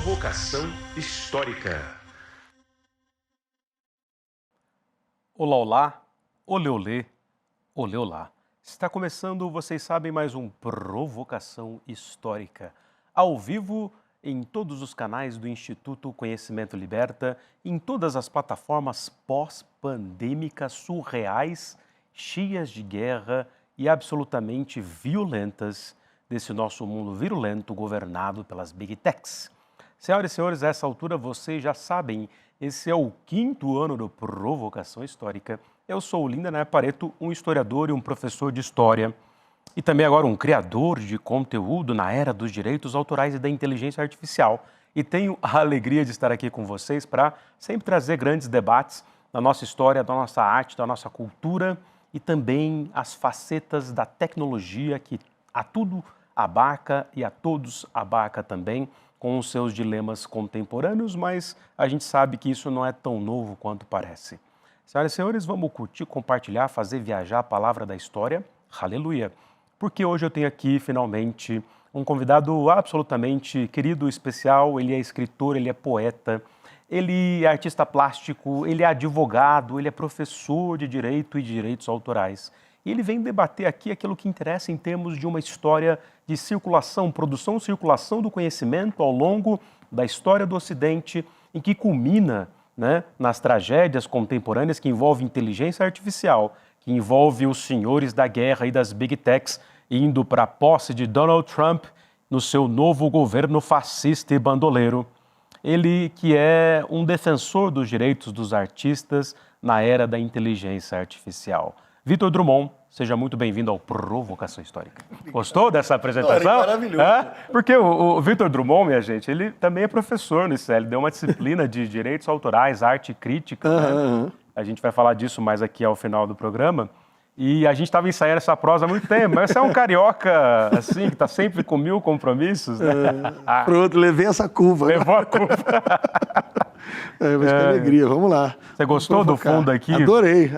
Provocação histórica. Olá, olá, olê, olê, olê, olá. Está começando, vocês sabem, mais um Provocação Histórica, ao vivo em todos os canais do Instituto Conhecimento Liberta, em todas as plataformas pós-pandêmicas surreais, cheias de guerra e absolutamente violentas desse nosso mundo virulento governado pelas Big Techs. Senhoras e senhores, a essa altura vocês já sabem, esse é o 5º ano do Provocação Histórica. Eu sou o Lindener Pareto, um historiador e um professor de história, e também agora um criador de conteúdo na era dos direitos autorais e da inteligência artificial. E tenho a alegria de estar aqui com vocês para sempre trazer grandes debates da nossa história, da nossa arte, da nossa cultura e também as facetas da tecnologia que a tudo abarca e a todos abarca também, com os seus dilemas contemporâneos, mas a gente sabe que isso não é tão novo quanto parece. Senhoras e senhores, vamos curtir, compartilhar, fazer viajar a palavra da história. Aleluia! Porque hoje eu tenho aqui, finalmente, um convidado absolutamente querido, especial. Ele é escritor, ele é poeta, ele é artista plástico, ele é advogado, ele é professor de direito e de direitos autorais. E ele vem debater aqui aquilo que interessa em termos de uma história de circulação, produção e circulação do conhecimento ao longo da história do Ocidente, em que culmina, né, nas tragédias contemporâneas que envolvem inteligência artificial, que envolve os senhores da guerra e das Big Techs indo para a posse de Donald Trump no seu novo governo fascista e bandoleiro. Ele que é um defensor dos direitos dos artistas na era da inteligência artificial. Vitor Drummond, seja muito bem-vindo ao Provocação Histórica. Gostou dessa apresentação? Maravilhoso. Porque o Vitor Drummond, minha gente, ele também é professor no ICL, deu uma disciplina de direitos autorais, arte crítica. Né? A gente vai falar disso mais aqui ao final do programa. E a gente estava ensaiando essa prosa há muito tempo, mas você é um carioca, assim, que está sempre com 1000 compromissos, né? Pronto, levei essa curva. Levou a curva. Mas que alegria, vamos lá. Você gostou do fundo aqui? Adorei.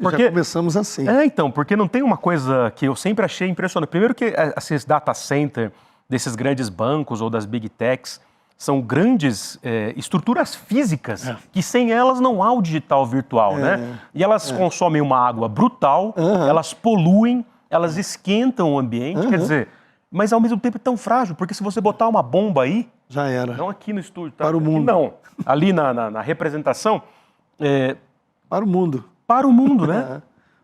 Porque, já começamos assim. Então, porque não tem uma coisa que eu sempre achei impressionante. Primeiro que esses data center desses grandes bancos ou das Big Techs são grandes estruturas físicas que sem elas não há o digital virtual, né? E elas consomem uma água brutal, elas poluem, elas esquentam o ambiente, quer dizer, mas ao mesmo tempo é tão frágil, porque se você botar uma bomba aí, já era. não aqui no estúdio, tá? Para o mundo. Não, ali na representação. Para o mundo. Para o mundo, né?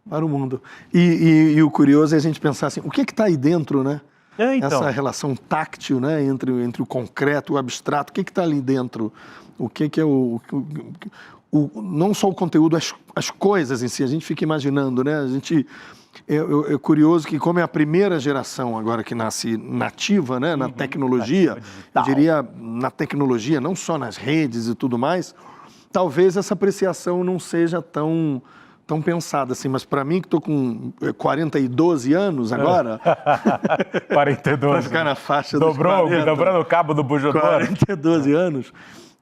Para o mundo. E o curioso é a gente pensar assim, o que está aí dentro, né? Então. Essa relação táctil, né, entre o concreto e o abstrato, o que está ali dentro? O que é não só o conteúdo, as coisas em si, a gente fica imaginando, né? É curioso que, como é a primeira geração agora que nasce nativa, né, na tecnologia, eu diria na tecnologia, não só nas redes e tudo mais, talvez essa apreciação não seja tão pensada assim, mas para mim que estou com 42 anos agora... 42. Para ficar na faixa dos 40. Dobrando o cabo do bujodor. 42 anos.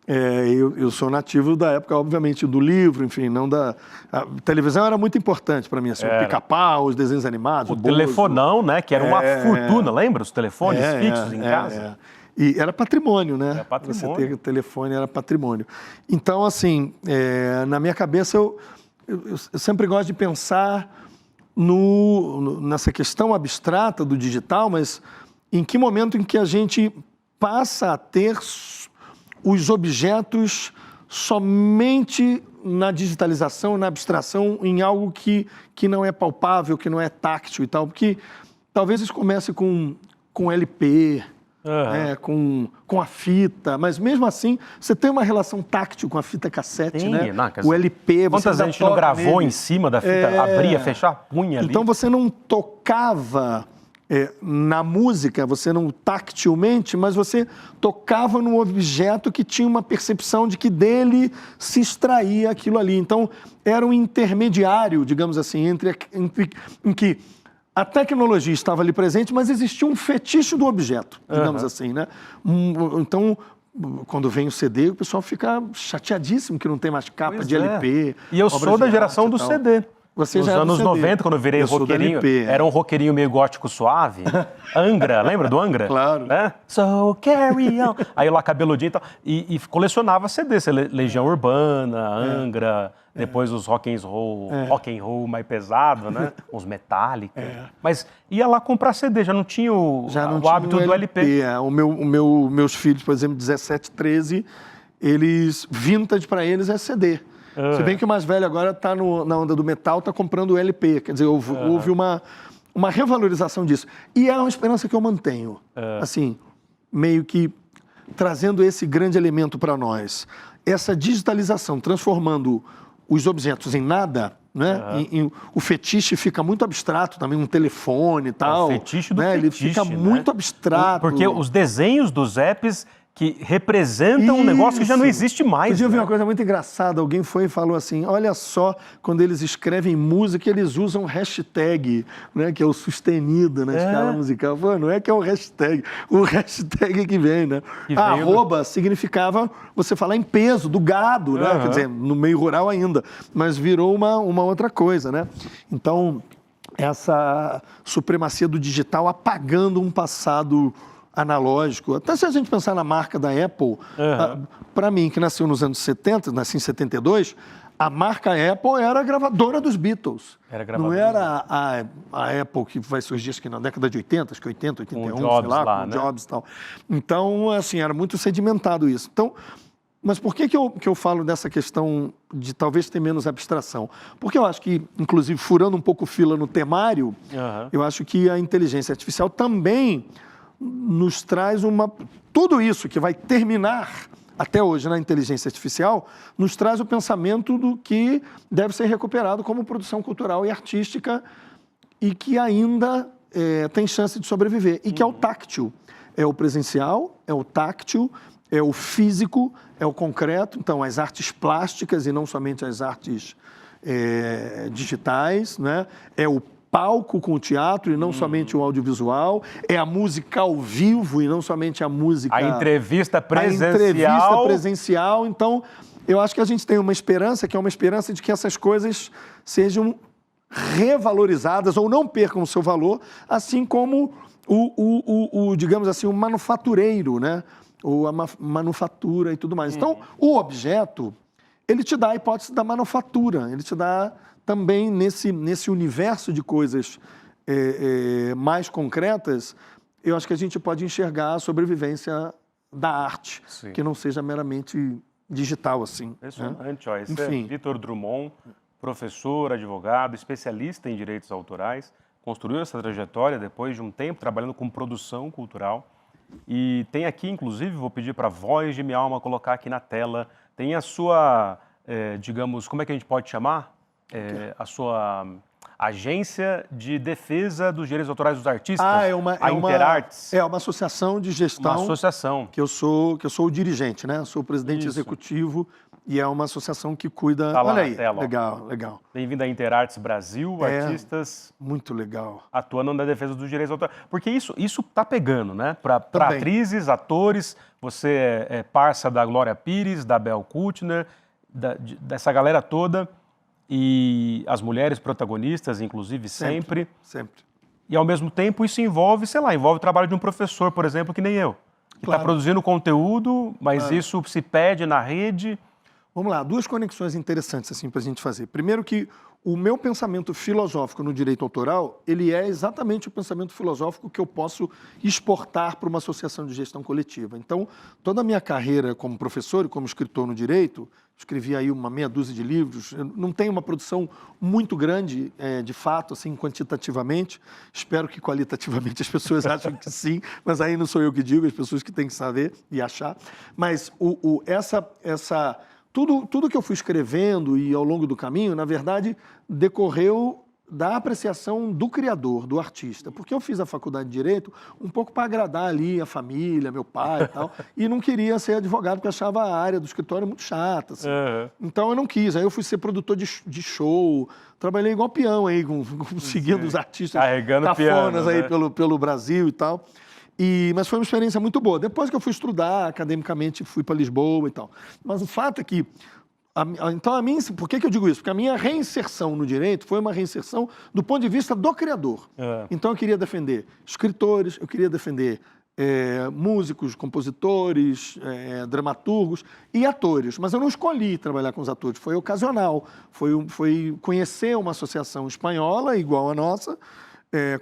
Eu sou nativo da época, obviamente, do livro, enfim, não da... A televisão era muito importante para mim, assim, o Pica-Pau, os desenhos animados, o telefonão, né, que era uma fortuna, lembra? Os telefones fixos em casa. E era patrimônio, né? Era patrimônio. Você ter telefone era patrimônio. Então, assim, na minha cabeça, eu sempre gosto de pensar nessa questão abstrata do digital, mas em que momento em que a gente passa a ter os objetos somente na digitalização, na abstração, em algo que não é palpável, que não é táctil e tal, porque talvez isso comece com LP, com a fita, mas mesmo assim, você tem uma relação táctil com a fita cassete, né? O LP, você quantas vezes a gente não gravou em cima da fita, abria, fechava, punha ali. Então você não tocava na música, você não tactilmente, mas você tocava num objeto que tinha uma percepção de que dele se extraía aquilo ali. Então era um intermediário, digamos assim, em que a tecnologia estava ali presente, mas existia um fetiche do objeto, digamos assim, né? Então, quando vem o CD, o pessoal fica chateadíssimo que não tem mais capa de LP. E eu sou da geração do CD. Você Nos já é do anos CD. 90, quando eu virei Eu sou do roqueirinho, LP, era um roqueirinho meio gótico suave. Angra, lembra do Angra? Claro. Né? So carry on. Aí eu lá cabeludinho e tal. E colecionava CD, Legião Urbana, Angra, depois os rock and roll mais pesado, né? Os Metallica. Mas ia lá comprar CD, já não tinha o hábito do LP. Meus filhos, por exemplo, 17, 13, vintage para eles é CD. Se bem que o mais velho agora está na onda do metal, está comprando o LP. Quer dizer, houve uma revalorização disso. E é uma esperança que eu mantenho. Assim, meio que trazendo esse grande elemento para nós. Essa digitalização, transformando os objetos em nada, né? O fetiche fica muito abstrato também, um telefone e tal. O fetiche do né? fetiche, Ele fica muito abstrato. Porque os desenhos dos apps que representam um negócio que já não existe mais. Outro dia eu vi uma coisa muito engraçada, alguém foi e falou assim, olha só, quando eles escrevem música, eles usam hashtag, né, que é o sustenido na escala musical. Pô, não é que é o hashtag que vem, né? Arroba significava você falar em peso, do gado, né? Quer dizer, no meio rural ainda, mas virou uma outra coisa, né? Então, essa supremacia do digital apagando um passado analógico. Até se a gente pensar na marca da Apple, para mim, que nasceu nos anos 70, nasci em 72, a marca Apple era a gravadora dos Beatles. Não era a Apple que vai surgir acho que na década de 80, acho que 80, 81, Jobs, sei lá, lá, com né? Jobs e tal. Então, assim, era muito sedimentado isso. Então, mas por que eu falo dessa questão de talvez ter menos abstração? Porque eu acho que, inclusive, furando um pouco fila no temário, eu acho que a inteligência artificial também nos traz tudo isso que vai terminar até hoje na inteligência artificial, nos traz o pensamento do que deve ser recuperado como produção cultural e artística e que ainda tem chance de sobreviver, e que é o táctil. É o presencial, é o táctil, é o físico, é o concreto. Então, as artes plásticas e não somente as artes digitais, né? É o palco com o teatro e não somente o audiovisual, é a música ao vivo e não somente a música... A entrevista presencial. A entrevista presencial. Então, eu acho que a gente tem uma esperança, que é uma esperança de que essas coisas sejam revalorizadas ou não percam o seu valor, assim como digamos assim, o manufatureiro, né? Ou a manufatura e tudo mais. Então, o objeto, ele te dá a hipótese da manufatura, ele te dá também nesse universo de coisas mais concretas, eu acho que a gente pode enxergar a sobrevivência da arte, que não seja meramente digital, assim. Impressionante, ó. Esse Enfim. é Vitor Drummond, professor, advogado, especialista em direitos autorais, construiu essa trajetória depois de um tempo trabalhando com produção cultural. E tem aqui, inclusive, vou pedir para a Voz de Minha Alma colocar aqui na tela, tem a sua, digamos, como é que a gente pode chamar? A sua agência de defesa dos direitos autorais dos artistas, a Interartes. É uma associação de gestão. Uma associação. Que eu sou o dirigente, né? Eu sou o presidente executivo e é uma associação que cuida... Tá lá Olha na aí, tela, ó. legal. Bem-vindo à Interartes Brasil, artistas... Muito legal. Atuando na defesa dos direitos autorais. Porque isso tá pegando, né? Para Também. atrizes, atores, você é parça da Glória Pires, da Bel Kutner, dessa galera toda... E as mulheres protagonistas, inclusive, sempre. E, ao mesmo tempo, isso envolve o trabalho de um professor, por exemplo, que nem eu. Que está produzindo conteúdo, mas isso se pede na rede. Vamos lá, duas conexões interessantes assim, para a gente fazer. Primeiro que o meu pensamento filosófico no direito autoral, ele é exatamente o pensamento filosófico que eu posso exportar para uma associação de gestão coletiva. Então, toda a minha carreira como professor e como escritor no direito, escrevi aí uma meia dúzia de livros, eu não tenho uma produção muito grande, de fato, assim, quantitativamente. Espero que qualitativamente as pessoas achem que sim, mas aí não sou eu que digo, as pessoas que têm que saber e achar. Mas tudo que eu fui escrevendo e ao longo do caminho, na verdade, decorreu da apreciação do criador, do artista. Porque eu fiz a faculdade de Direito um pouco para agradar ali a família, meu pai e tal, e não queria ser advogado porque achava a área do escritório muito chata. Assim. Então eu não quis. Aí eu fui ser produtor de show, trabalhei igual peão aí, seguindo os artistas cafonas piano, aí né? pelo Brasil e tal. Mas foi uma experiência muito boa. Depois que eu fui estudar academicamente, fui para Lisboa e tal. Mas o fato é que Então, por que eu digo isso? Porque a minha reinserção no direito foi uma reinserção do ponto de vista do criador. Então, eu queria defender escritores, eu queria defender músicos, compositores, dramaturgos e atores. Mas eu não escolhi trabalhar com os atores, foi ocasional. Foi conhecer uma associação espanhola, igual a nossa,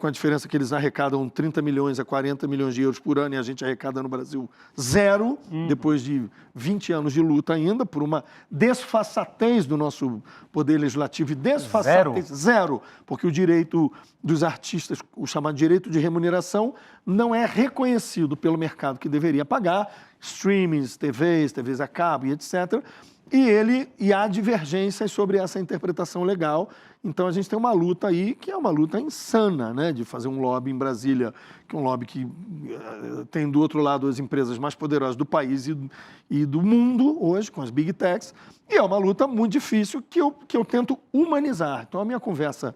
com a diferença que eles arrecadam 30 milhões a 40 milhões de euros por ano e a gente arrecada no Brasil zero, depois de 20 anos de luta ainda, por uma desfaçatez do nosso poder legislativo e desfaçatez zero, porque o direito dos artistas, o chamado direito de remuneração, não é reconhecido pelo mercado que deveria pagar, streamings, TVs a cabo e etc., e há divergências sobre essa interpretação legal. Então, a gente tem uma luta aí, que é uma luta insana, né? De fazer um lobby em Brasília, que é um lobby que tem do outro lado as empresas mais poderosas do país e do mundo hoje, com as Big Techs. E é uma luta muito difícil que eu tento humanizar. Então, a minha conversa,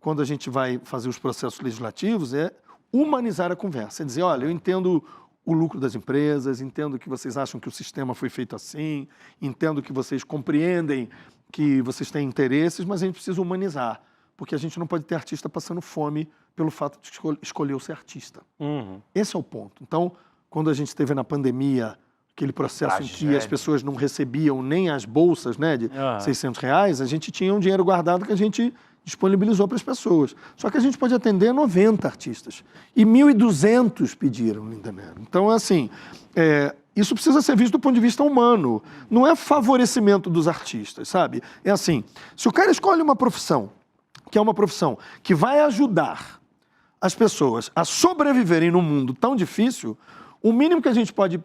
quando a gente vai fazer os processos legislativos, é humanizar a conversa. É dizer, olha, eu entendo o lucro das empresas, entendo que vocês acham que o sistema foi feito assim, entendo que vocês compreendem que vocês têm interesses, mas a gente precisa humanizar, porque a gente não pode ter artista passando fome pelo fato de escolher ser artista. Esse é o ponto. Então, quando a gente teve na pandemia aquele processo em que as pessoas não recebiam nem as bolsas, né, de R$600, a gente tinha um dinheiro guardado que a gente disponibilizou para as pessoas. Só que a gente pode atender 90 artistas. E 1.200 pediram, Lindenberg. Então, assim, isso precisa ser visto do ponto de vista humano. Não é favorecimento dos artistas, sabe? É assim, se o cara escolhe uma profissão, que é uma profissão que vai ajudar as pessoas a sobreviverem num mundo tão difícil, o mínimo que a gente pode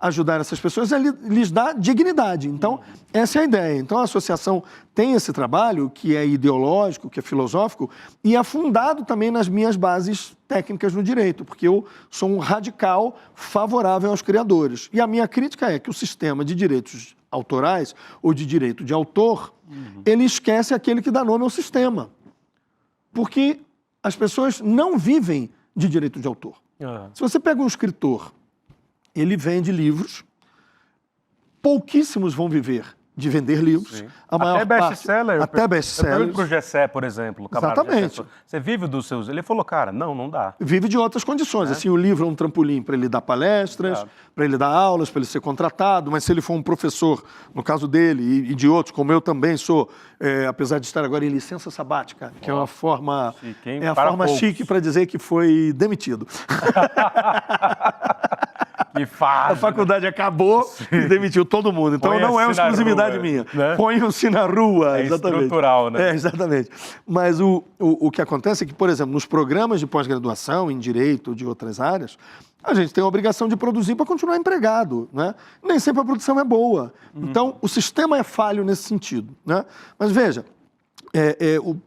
ajudar essas pessoas é lhes dar dignidade. Então, essa é a ideia. Então, a associação tem esse trabalho que é ideológico, que é filosófico, e é fundado também nas minhas bases técnicas no direito, porque eu sou um radical favorável aos criadores. E a minha crítica é que o sistema de direitos autorais ou de direito de autor, ele esquece aquele que dá nome ao sistema. Porque as pessoas não vivem de direito de autor. Se você pega um escritor, ele vende livros, pouquíssimos vão viver de vender livros. Sim. A maior até best-seller. Até best-sellers. Eu para o Gessé, por exemplo. Exatamente. Você vive dos seus... Ele falou, cara, não dá. Vive de outras condições. Assim, o livro é um trampolim para ele dar palestras, para ele dar aulas, para ele ser contratado, mas se ele for um professor, no caso dele e de outros, como eu também sou, apesar de estar agora em licença sabática, que é uma forma, chique para dizer que foi demitido. Que fase, a faculdade acabou e demitiu todo mundo. Então não é uma exclusividade minha. Né? Ponham-se na rua. Exatamente. Estrutural, né? Exatamente. Mas o que acontece é que, por exemplo, nos programas de pós-graduação, em direito ou de outras áreas, a gente tem a obrigação de produzir para continuar empregado. Né? Nem sempre a produção é boa. Então, o sistema é falho nesse sentido. Né? Mas veja,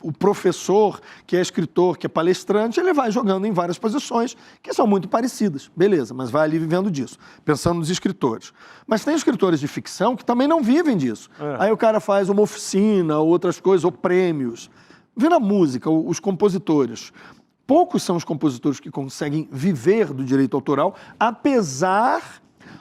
o professor, que é escritor, que é palestrante, ele vai jogando em várias posições que são muito parecidas. Beleza, mas vai ali vivendo disso, pensando nos escritores. Mas tem escritores de ficção que também não vivem disso. Aí o cara faz uma oficina, ou outras coisas, ou prêmios. Vê na música, os compositores. Poucos são os compositores que conseguem viver do direito autoral, apesar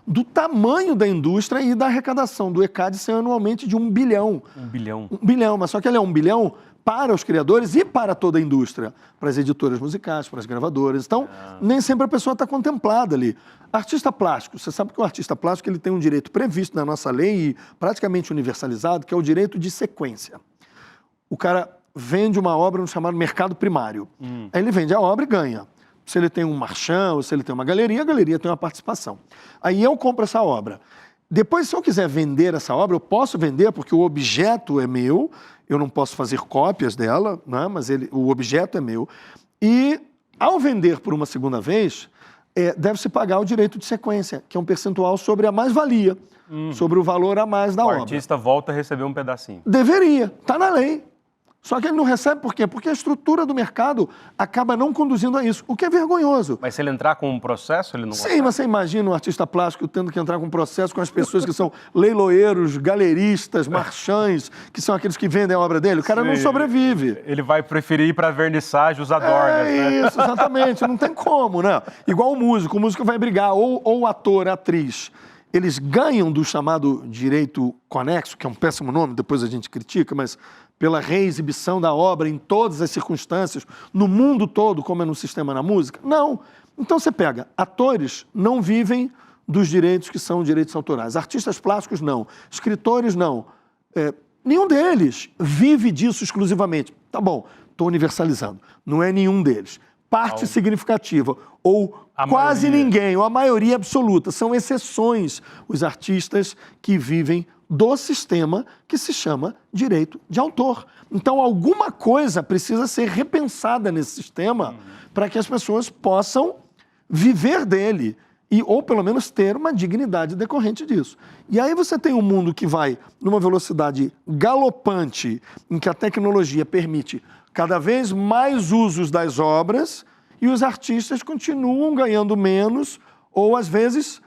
do tamanho da indústria e da arrecadação do ECAD ser anualmente de 1 bilhão. 1 bilhão. 1 bilhão, mas só que ele é 1 bilhão para os criadores e para toda a indústria, para as editoras musicais, para as gravadoras. Então, nem sempre a pessoa está contemplada ali. Artista plástico, você sabe que o artista plástico ele tem um direito previsto na nossa lei e praticamente universalizado, que é o direito de sequência. O cara vende uma obra no chamado mercado primário. Aí ele vende a obra e ganha. Se ele tem um marchand ou se ele tem uma galeria, a galeria tem uma participação. Aí eu compro essa obra. Depois, se eu quiser vender essa obra, eu posso vender porque o objeto é meu, eu não posso fazer cópias dela, né? Mas o objeto é meu. E, ao vender por uma segunda vez, deve-se pagar o direito de sequência, que é um percentual sobre a mais-valia, sobre o valor a mais da obra. O artista volta a receber um pedacinho. Deveria, está na lei. Só que ele não recebe por quê? Porque a estrutura do mercado acaba não conduzindo a isso, o que é vergonhoso. Mas se ele entrar com um processo, ele não Sim, mas você imagina um artista plástico tendo que entrar com um processo com as pessoas que são leiloeiros, galeristas, marchands, que são aqueles que vendem a obra dele. O cara não sobrevive. Ele vai preferir ir para a vernissagem usar dorgas, né? Isso, exatamente. Não tem como, né? Igual o músico vai brigar, ou o ator, a atriz. eles ganham do chamado direito conexo, que é um péssimo nome, depois a gente critica, mas pela reexibição da obra em todas as circunstâncias, no mundo todo, como é no sistema na música? Não. Então você pega, atores não vivem dos direitos que são direitos autorais, artistas plásticos não, escritores não, nenhum deles vive disso exclusivamente. Tá bom, estou universalizando, não é nenhum deles. Parte significativa, ou quase ninguém, ou a maioria absoluta, são exceções os artistas que vivem do sistema que se chama direito de autor. Então, alguma coisa precisa ser repensada nesse sistema para que as pessoas possam viver dele, ou pelo menos ter uma dignidade decorrente disso. E aí você tem um mundo que vai numa velocidade galopante, em que a tecnologia permite cada vez mais usos das obras e os artistas continuam ganhando menos ou, às vezes,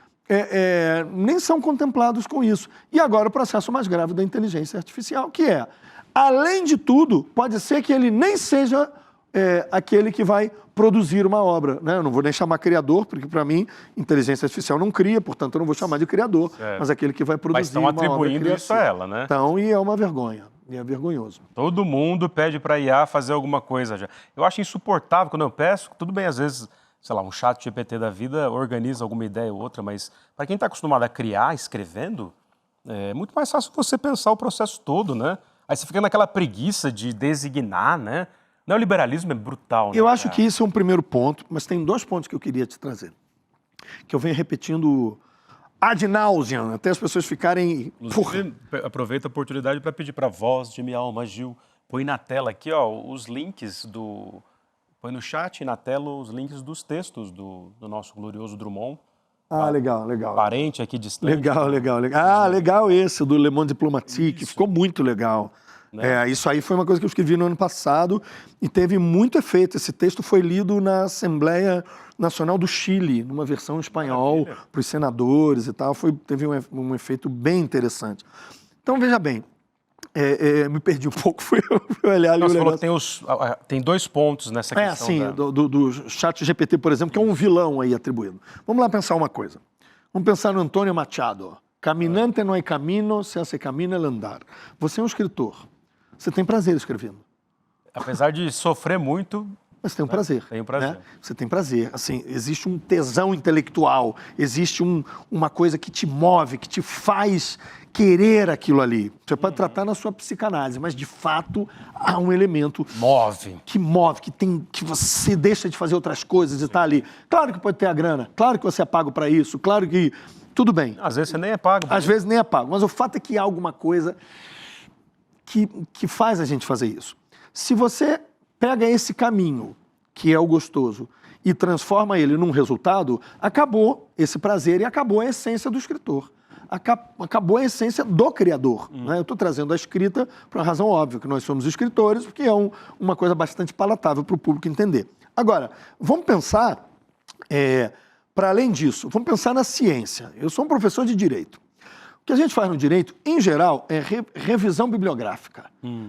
nem são contemplados com isso. E agora o processo mais grave da inteligência artificial, que é, além de tudo, pode ser que ele nem seja aquele que vai produzir uma obra, né? Eu não vou nem chamar criador, porque, para mim, inteligência artificial não cria, portanto, eu não vou chamar de criador, mas aquele que vai produzir uma obra. Mas estão atribuindo isso a ela, né? Então, e é uma vergonha. E é vergonhoso. Todo mundo pede para a IA fazer alguma coisa já. Eu acho insuportável quando eu peço, tudo bem, às vezes, sei lá, um chat GPT da vida organiza alguma ideia ou outra, mas para quem está acostumado a criar escrevendo, é muito mais fácil você pensar o processo todo, né? Aí você fica naquela preguiça de designar, né? O neoliberalismo é brutal, né? Eu acho que isso é um primeiro ponto, mas tem 2 pontos que eu queria te trazer, que eu venho repetindo ad nauseam, até as pessoas ficarem... Aproveita a oportunidade para pedir para a voz de minha alma, Gil, põe na tela aqui, ó, os links do... Põe no chat e na tela os links dos textos do nosso glorioso Drummond. Ah, legal, legal. Parente aqui distante. Legal. Ah, legal esse, do Le Monde Diplomatique, ficou muito legal. Né? Isso aí foi uma coisa que eu escrevi no ano passado e teve muito efeito. Esse texto foi lido na Assembleia Nacional do Chile, numa versão em espanhol, para os senadores e tal. Teve um efeito bem interessante. Então, veja bem, me perdi um pouco, fui olhar ali o negócio. Falou que tem 2 pontos nessa questão. Sim, do chat GPT, por exemplo, que é um vilão aí atribuído. Vamos lá pensar uma coisa. Vamos pensar no Antônio Machado. Caminante não é caminho, se hace camino el andar. Você é um escritor. Você tem prazer escrevendo. Apesar de sofrer muito... Mas tem um prazer. Tem um prazer. Né? Você tem prazer. Assim, existe um tesão intelectual, existe uma coisa que te move, que te faz querer aquilo ali. Você pode tratar na sua psicanálise, mas de fato há um elemento... Que move, que você deixa de fazer outras coisas e está ali. Claro que pode ter a grana, claro que você é pago para isso, claro que... Tudo bem. Às vezes você nem é pago. Às vezes nem é pago, mas o fato é que há alguma coisa que faz a gente fazer isso. Se você pega esse caminho, que é o gostoso, e transforma ele num resultado, acabou esse prazer e acabou a essência do escritor. Acabou a essência do criador. Né? Eu estou trazendo a escrita por uma razão óbvia, que nós somos escritores, porque é uma coisa bastante palatável para o público entender. Agora, vamos pensar, para além disso, vamos pensar na ciência. Eu sou um professor de direito. O que a gente faz no direito, em geral, é revisão bibliográfica.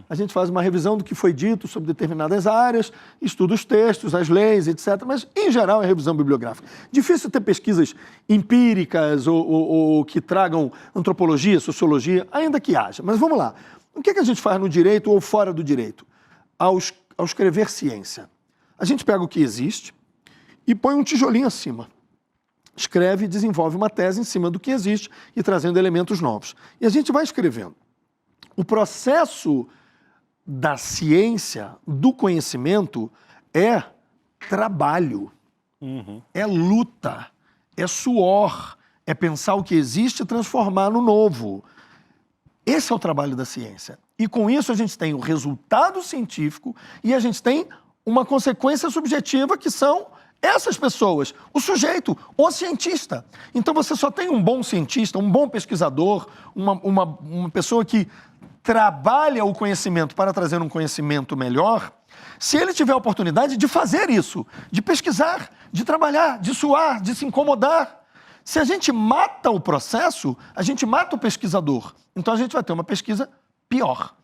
A gente faz uma revisão do que foi dito sobre determinadas áreas, estuda os textos, as leis, etc. Mas, em geral, é revisão bibliográfica. Difícil ter pesquisas empíricas ou que tragam antropologia, sociologia, ainda que haja. Mas vamos lá. O que a gente faz no direito ou fora do direito? Ao escrever ciência, a gente pega o que existe e põe um tijolinho acima. Escreve e desenvolve uma tese em cima do que existe e trazendo elementos novos. E a gente vai escrevendo. O processo da ciência, do conhecimento, é trabalho, é luta, é suor, é pensar o que existe e transformar no novo. Esse é o trabalho da ciência. E com isso a gente tem o resultado científico e a gente tem uma consequência subjetiva que são... essas pessoas, o sujeito, o cientista. Então você só tem um bom cientista, um bom pesquisador, uma pessoa que trabalha o conhecimento para trazer um conhecimento melhor, se ele tiver a oportunidade de fazer isso, de pesquisar, de trabalhar, de suar, de se incomodar. Se a gente mata o processo, a gente mata o pesquisador. Então a gente vai ter uma pesquisa pior.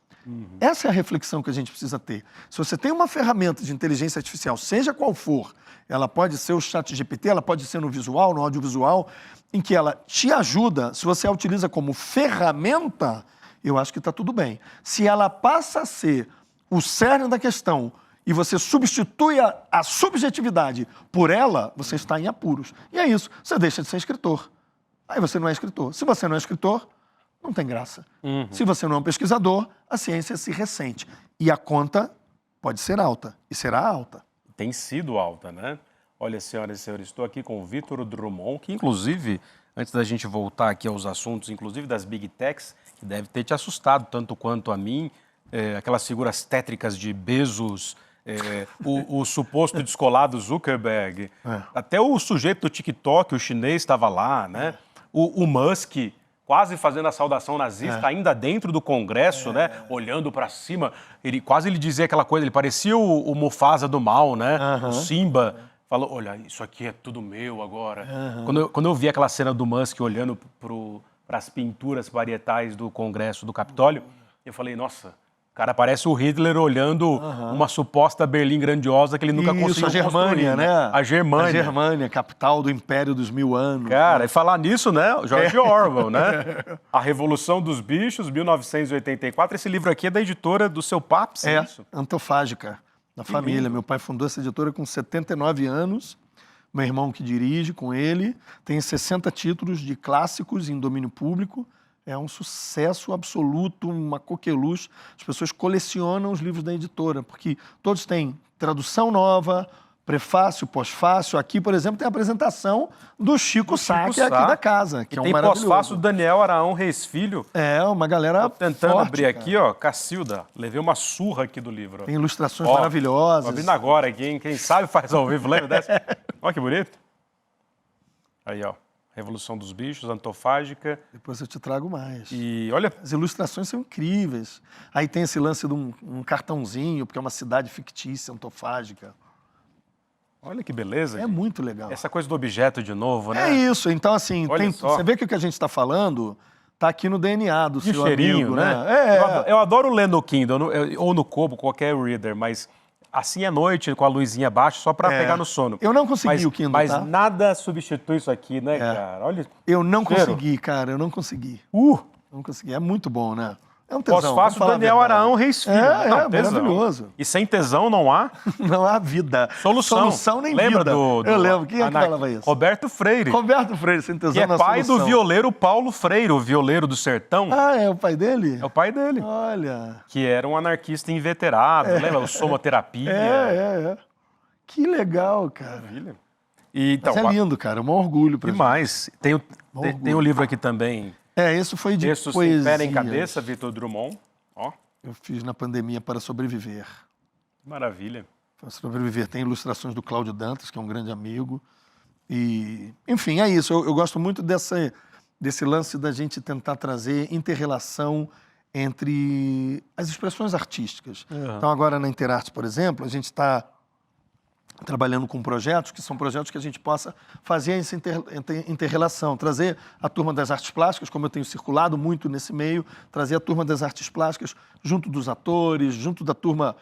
Essa é a reflexão que a gente precisa ter. Se você tem uma ferramenta de inteligência artificial, seja qual for, ela pode ser o ChatGPT, ela pode ser no visual, no audiovisual, em que ela te ajuda, se você a utiliza como ferramenta, eu acho que está tudo bem. Se ela passa a ser o cerne da questão e você substitui a subjetividade por ela, você está em apuros. E é isso, você deixa de ser escritor. Aí você não é escritor. Se você não é escritor, não tem graça. Se você não é um pesquisador, a ciência se ressente. E a conta pode ser alta, e será alta. Tem sido alta, né? Olha, senhoras e senhores, estou aqui com o Vitor Drummond, que inclusive, antes da gente voltar aqui aos assuntos, inclusive das Big Techs, que deve ter te assustado tanto quanto a mim, aquelas figuras tétricas de Bezos, o suposto descolado Zuckerberg, até o sujeito do TikTok, o chinês, estava lá, né? O Musk quase fazendo a saudação nazista, ainda dentro do Congresso, né? Olhando para cima. Ele dizia aquela coisa, ele parecia o Mufasa do mal, né? O Simba. Falou, olha, isso aqui é tudo meu agora. Quando eu vi aquela cena do Musk olhando para as pinturas parietais do Congresso do Capitólio, eu falei, nossa, o cara parece o Hitler olhando uma suposta Berlim grandiosa que ele nunca conseguiu a Germânia, construir, né? A Germânia. A Germânia, capital do Império dos 1000 anos. Cara, e falar nisso, né? George Orwell, né? A Revolução dos Bichos, 1984. Esse livro aqui é da editora do seu Paps, é isso? Antofágica, da família. lindo. Meu pai fundou essa editora com 79 anos. Meu irmão que dirige com ele. Tem 60 títulos de clássicos em domínio público. É um sucesso absoluto, uma coqueluche. As pessoas colecionam os livros da editora, porque todos têm tradução nova, prefácio, pós-fácio. Aqui, por exemplo, tem a apresentação do Chico Sá, que é aqui da casa, que é um tem maravilhoso. pós-fácio do Daniel Araão Reis Filho. É, uma galera Tô tentando forte, abrir cara. aqui, ó, Cacilda. Levei uma surra aqui do livro. Tem ilustrações Ó, maravilhosas. Tô abrindo agora aqui, hein? Quem sabe faz ao vivo, lembra dessa? Olha que bonito. Aí, ó. Revolução dos Bichos, Antofágica. Depois eu te trago mais. E olha, As ilustrações são incríveis. Aí tem esse lance de um cartãozinho, porque é uma cidade fictícia, antofágica. olha que beleza. É gente. muito legal. Essa coisa do objeto de novo, né? É isso. Então, assim, Olha só. você vê que o que a gente está falando está aqui no DNA do De seu cheirinho, amigo, né? É. Eu adoro ler no Kindle ou no Kobo, qualquer reader, mas assim à noite, com a luzinha baixa, só para pegar no sono. Eu não consegui o Kindle, Mas tá? nada substitui isso aqui, né, cara? Olha. Eu não cheiro. consegui, cara. Eu não consegui. Não consegui. É muito bom, né? É um tesão. vamos Pós-fácil falar a Daniel verdade. Araão Reis Filho. É, Não, tesão. maravilhoso. E sem tesão não há Não há vida. solução. Solução nem Lembra vida. do Eu lembro. Quem é que anar- falava isso? Roberto Freire, Roberto Freire, sem tesão que é na pai solução. do violeiro Paulo Freire, o violeiro do sertão. Ah, é o pai dele? É o pai dele. Olha. Que era um anarquista inveterado, lembra? O Somaterapia. É. Que legal, cara. Maravilha. E, então, Mas é lindo, cara. É um orgulho pra e gente. mais, tem um livro aqui também, Isso foi de Textos sem poesia. pé nem cabeça, Vitor Drummond. Ó, Eu fiz na pandemia para sobreviver. maravilha. Para sobreviver. Tem ilustrações do Cláudio Dantas, que é um grande amigo. E, enfim, é isso. Eu gosto muito desse lance da gente tentar trazer inter-relação entre as expressões artísticas. Então, agora na Interarte, por exemplo, a gente está trabalhando com projetos que são projetos que a gente possa fazer essa inter-relação, trazer a turma das artes plásticas, como eu tenho circulado muito nesse meio, trazer a turma das artes plásticas junto dos atores, junto da turma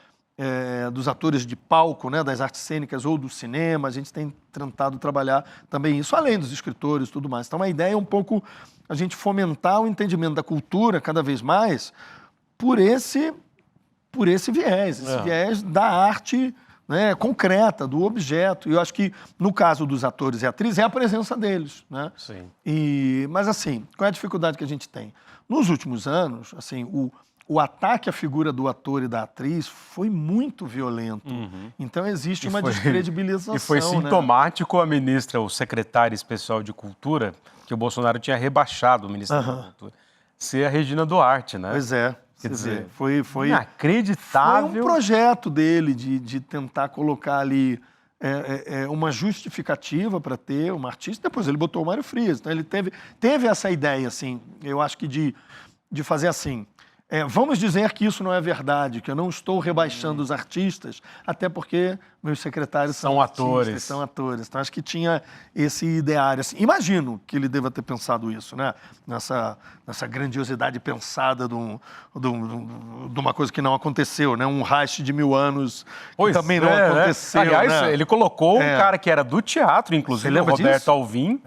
dos atores de palco, né, das artes cênicas ou do cinema. A gente tem tentado trabalhar também isso, além dos escritores e tudo mais. Então, a ideia é um pouco a gente fomentar o entendimento da cultura cada vez mais por esse viés, viés da arte, né, concreta, do objeto. E eu acho que, no caso dos atores e atrizes, é a presença deles, né? Sim. Mas, assim, qual é a dificuldade que a gente tem? Nos últimos anos, assim, o ataque à figura do ator e da atriz foi muito violento. Então, existe uma descredibilização. E foi sintomático a ministra, o secretário especial de Cultura, que o Bolsonaro tinha rebaixado o Ministério da Cultura, ser a Regina Duarte, né? Pois é. Quer dizer, foi inacreditável. Foi um projeto dele de tentar colocar ali uma justificativa para ter uma artista. Depois ele botou o Mário Frias. Então ele teve essa ideia, assim, eu acho que de fazer assim. Vamos dizer que isso não é verdade, que eu não estou rebaixando os artistas, até porque meus secretários são atores. São atores. Então, acho que tinha esse ideário. Assim, imagino que ele deva ter pensado isso, né? Nessa grandiosidade pensada de uma coisa que não aconteceu, né? Um Reich de 1000 anos que também não aconteceu. Né? Aliás, né? ele colocou um cara que era do teatro, inclusive, o Roberto disso? Alvim,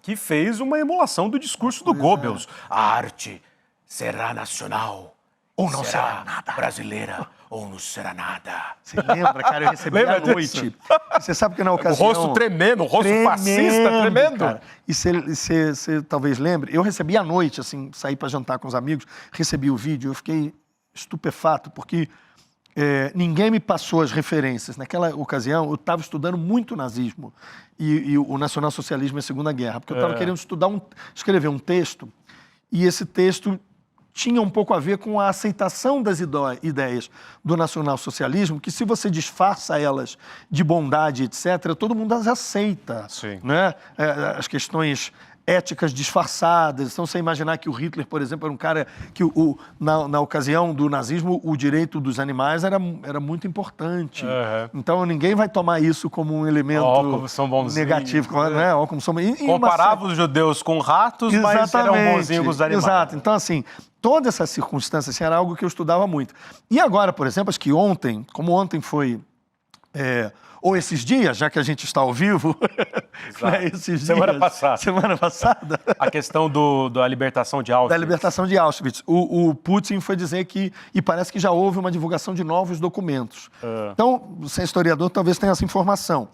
que fez uma emulação do discurso do Goebbels. A arte será nacional ou não será nada, brasileira ou não será nada. Você lembra, cara? Eu recebi à noite. Você sabe que na ocasião... O rosto tremendo, o rosto fascista tremendo. Cara. E você talvez lembre, eu recebi à noite, assim, saí para jantar com os amigos, recebi o vídeo, eu fiquei estupefato, porque ninguém me passou as referências. Naquela ocasião, eu estava estudando muito nazismo e o nacionalsocialismo e a Segunda Guerra, porque eu estava querendo escrever um texto, e esse texto tinha um pouco a ver com a aceitação das ideias do nacionalsocialismo, que se você disfarça elas de bondade, etc., todo mundo as aceita. Sim. Né? As questões éticas disfarçadas. Então, você imaginar que o Hitler, por exemplo, era um cara que, na ocasião do nazismo, o direito dos animais era muito importante. Então, ninguém vai tomar isso como um elemento como são negativo. Né? Como são... Comparava os judeus com ratos, mas eram bonzinhos com os animais. Exato. Então, assim, toda essa circunstância assim, era algo que eu estudava muito. E agora, por exemplo, acho que ontem, como ontem foi... ou esses dias, já que a gente está ao vivo, né, Semana passada. A questão da libertação de Auschwitz. Da libertação de Auschwitz. O Putin foi dizer e parece que já houve uma divulgação de novos documentos. Então, você é historiador, talvez tenha essa informação.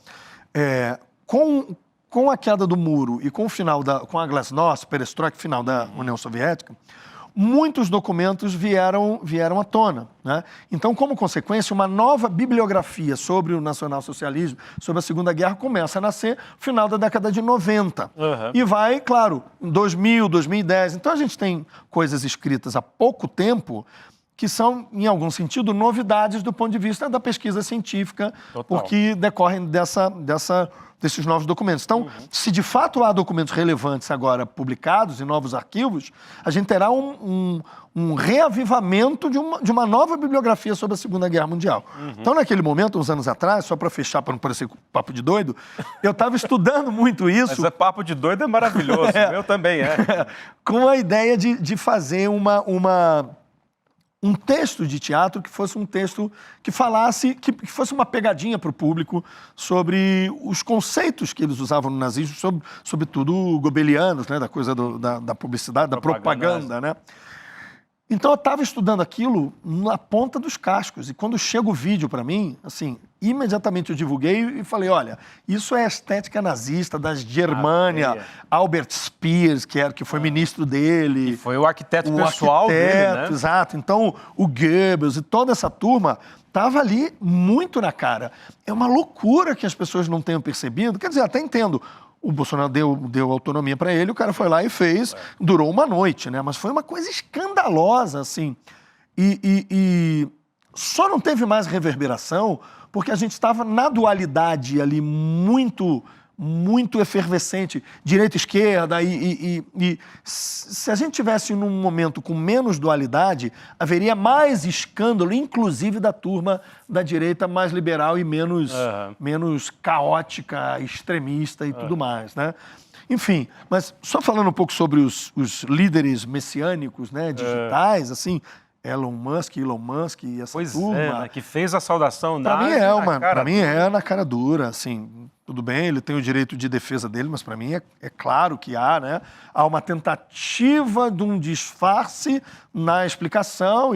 Com a queda do muro e com a Glasnost, perestroika, final da União Soviética, muitos documentos vieram à tona. Né? Então, como consequência, uma nova bibliografia sobre o nacionalsocialismo, sobre a Segunda Guerra, começa a nascer no final da década de 90. E vai, claro, em 2000, 2010. Então, a gente tem coisas escritas há pouco tempo que são, em algum sentido, novidades do ponto de vista da pesquisa científica, porque decorrem desses novos documentos. Então, se de fato há documentos relevantes agora publicados em novos arquivos, a gente terá um reavivamento de uma nova bibliografia sobre a Segunda Guerra Mundial. Então, naquele momento, uns anos atrás, só para fechar, para não parecer papo de doido, eu estava estudando muito isso. Mas papo de doido é maravilhoso, eu também com a ideia de fazer um texto de teatro que fosse um texto que falasse, que fosse uma pegadinha para o público sobre os conceitos que eles usavam no nazismo, sobretudo goebbelianos, né, da coisa da publicidade, da propaganda, né? Então eu estava estudando aquilo na ponta dos cascos e quando chega o vídeo para mim, assim, imediatamente eu divulguei e falei, olha, isso é a estética nazista da Germânia, Albert Speer, que foi ministro dele. E foi o arquiteto pessoal dele, né? Exato. Então o Goebbels e toda essa turma estava ali muito na cara. É uma loucura que as pessoas não tenham percebido. Quer dizer, até entendo. O Bolsonaro deu autonomia para ele, o cara foi lá e fez, durou uma noite, né? Mas foi uma coisa escandalosa, assim. E só não teve mais reverberação porque a gente estava na dualidade ali muito efervescente, direita e esquerda, e se a gente tivesse num momento com menos dualidade, haveria mais escândalo, inclusive da turma da direita mais liberal e menos caótica, extremista e tudo mais, né? Enfim, mas só falando um pouco sobre os líderes messiânicos, né, digitais, assim, Elon Musk e essa turma. Né, que fez a saudação para mim para mim é na cara dura, assim. Tudo bem, ele tem o direito de defesa dele, mas para mim é claro que há, né? Há uma tentativa de um disfarce na explicação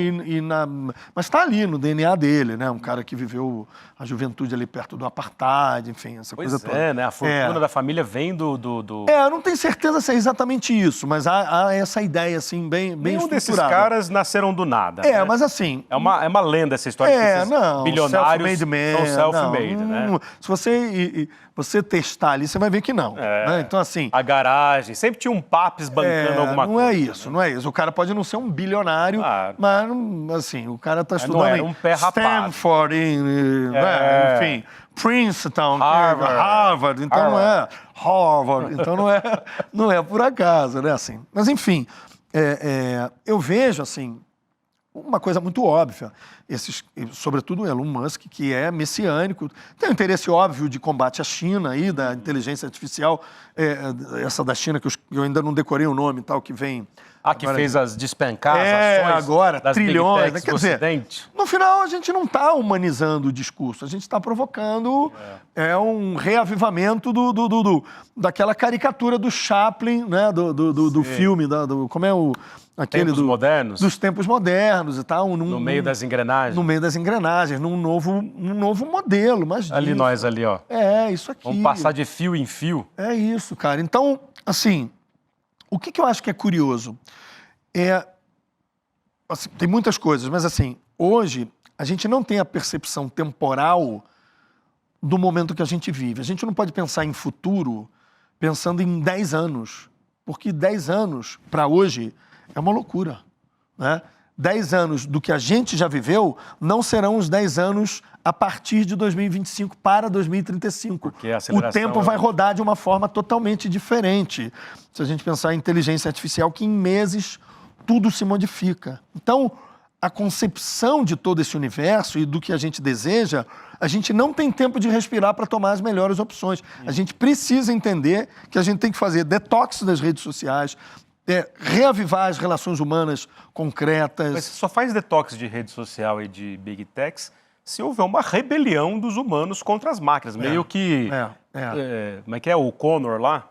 mas está ali no DNA dele, né? Um cara que viveu a juventude ali perto do apartheid, enfim, essa coisa toda. Né? A fortuna da família vem do... eu não tenho certeza se é exatamente isso, mas há essa ideia, assim, bem Nenhum estruturada. desses caras nasceram do nada. Né? Mas assim... É uma lenda essa história que esses bilionários são self-made, né? Se você testar ali, você vai ver que não. Né? Então, assim... A garagem, sempre tinha um papis bancando alguma coisa. Não é isso. O cara pode não ser um bilionário, mas, assim, o cara está estudando um pé Stanford, enfim, Princeton, Harvard, então não é Harvard, então não é por acaso, né? Assim, mas, enfim, eu vejo, assim, uma coisa muito óbvia. Sobretudo o Elon Musk, que é messiânico, tem um interesse óbvio de combate à China, aí, da inteligência artificial, essa da China, que eu ainda não decorei o nome e tal, que vem... Que fez despencar as ações agora, das trilhões. Big Techs Quer do dizer, Ocidente. no final, a gente não está humanizando o discurso, a gente está provocando um reavivamento daquela caricatura do Chaplin, né, do filme, como é o... Aquele Tempos modernos. Dos tempos modernos e tal. No meio das engrenagens. No meio das engrenagens, num novo modelo. Mas ali disso. Nós ali, ó. Isso aqui. Vamos passar de fio em fio. É isso, cara. Então, assim, o que eu acho que é curioso assim, tem muitas coisas, mas assim, hoje a gente não tem a percepção temporal do momento que a gente vive. A gente não pode pensar em futuro pensando em 10 anos, porque 10 anos para hoje é uma loucura, né? 10 anos do que a gente já viveu não serão os 10 anos a partir de 2025 para 2035. Porque a aceleração o tempo vai rodar de uma forma totalmente diferente. Se a gente pensar em inteligência artificial, que em meses tudo se modifica. Então, a concepção de todo esse universo e do que a gente deseja, a gente não tem tempo de respirar para tomar as melhores opções. A gente precisa entender que a gente tem que fazer detox das redes sociais, reavivar as relações humanas concretas. Mas você só faz detox de rede social e de Big Techs se houver uma rebelião dos humanos contra as máquinas. Meio que... como é que é? O Connor lá?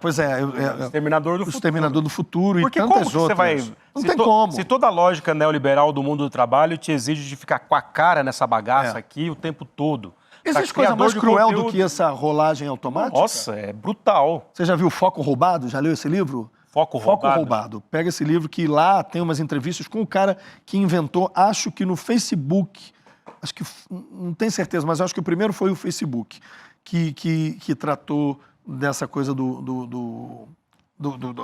Pois é. O Exterminador do Futuro. O Exterminador do Futuro Porque e tantas como outras. Você vai... Não tem como. Se toda a lógica neoliberal do mundo do trabalho te exige de ficar com a cara nessa bagaça aqui o tempo todo. Existe coisa mais cruel do que essa rolagem automática? Nossa, é brutal. Você já viu Foco Roubado? Já leu esse livro? Foco Roubado. Pega esse livro que lá tem umas entrevistas com o cara que inventou, acho que no Facebook, acho que, não tenho certeza, mas acho que o primeiro foi o Facebook, que tratou dessa coisa do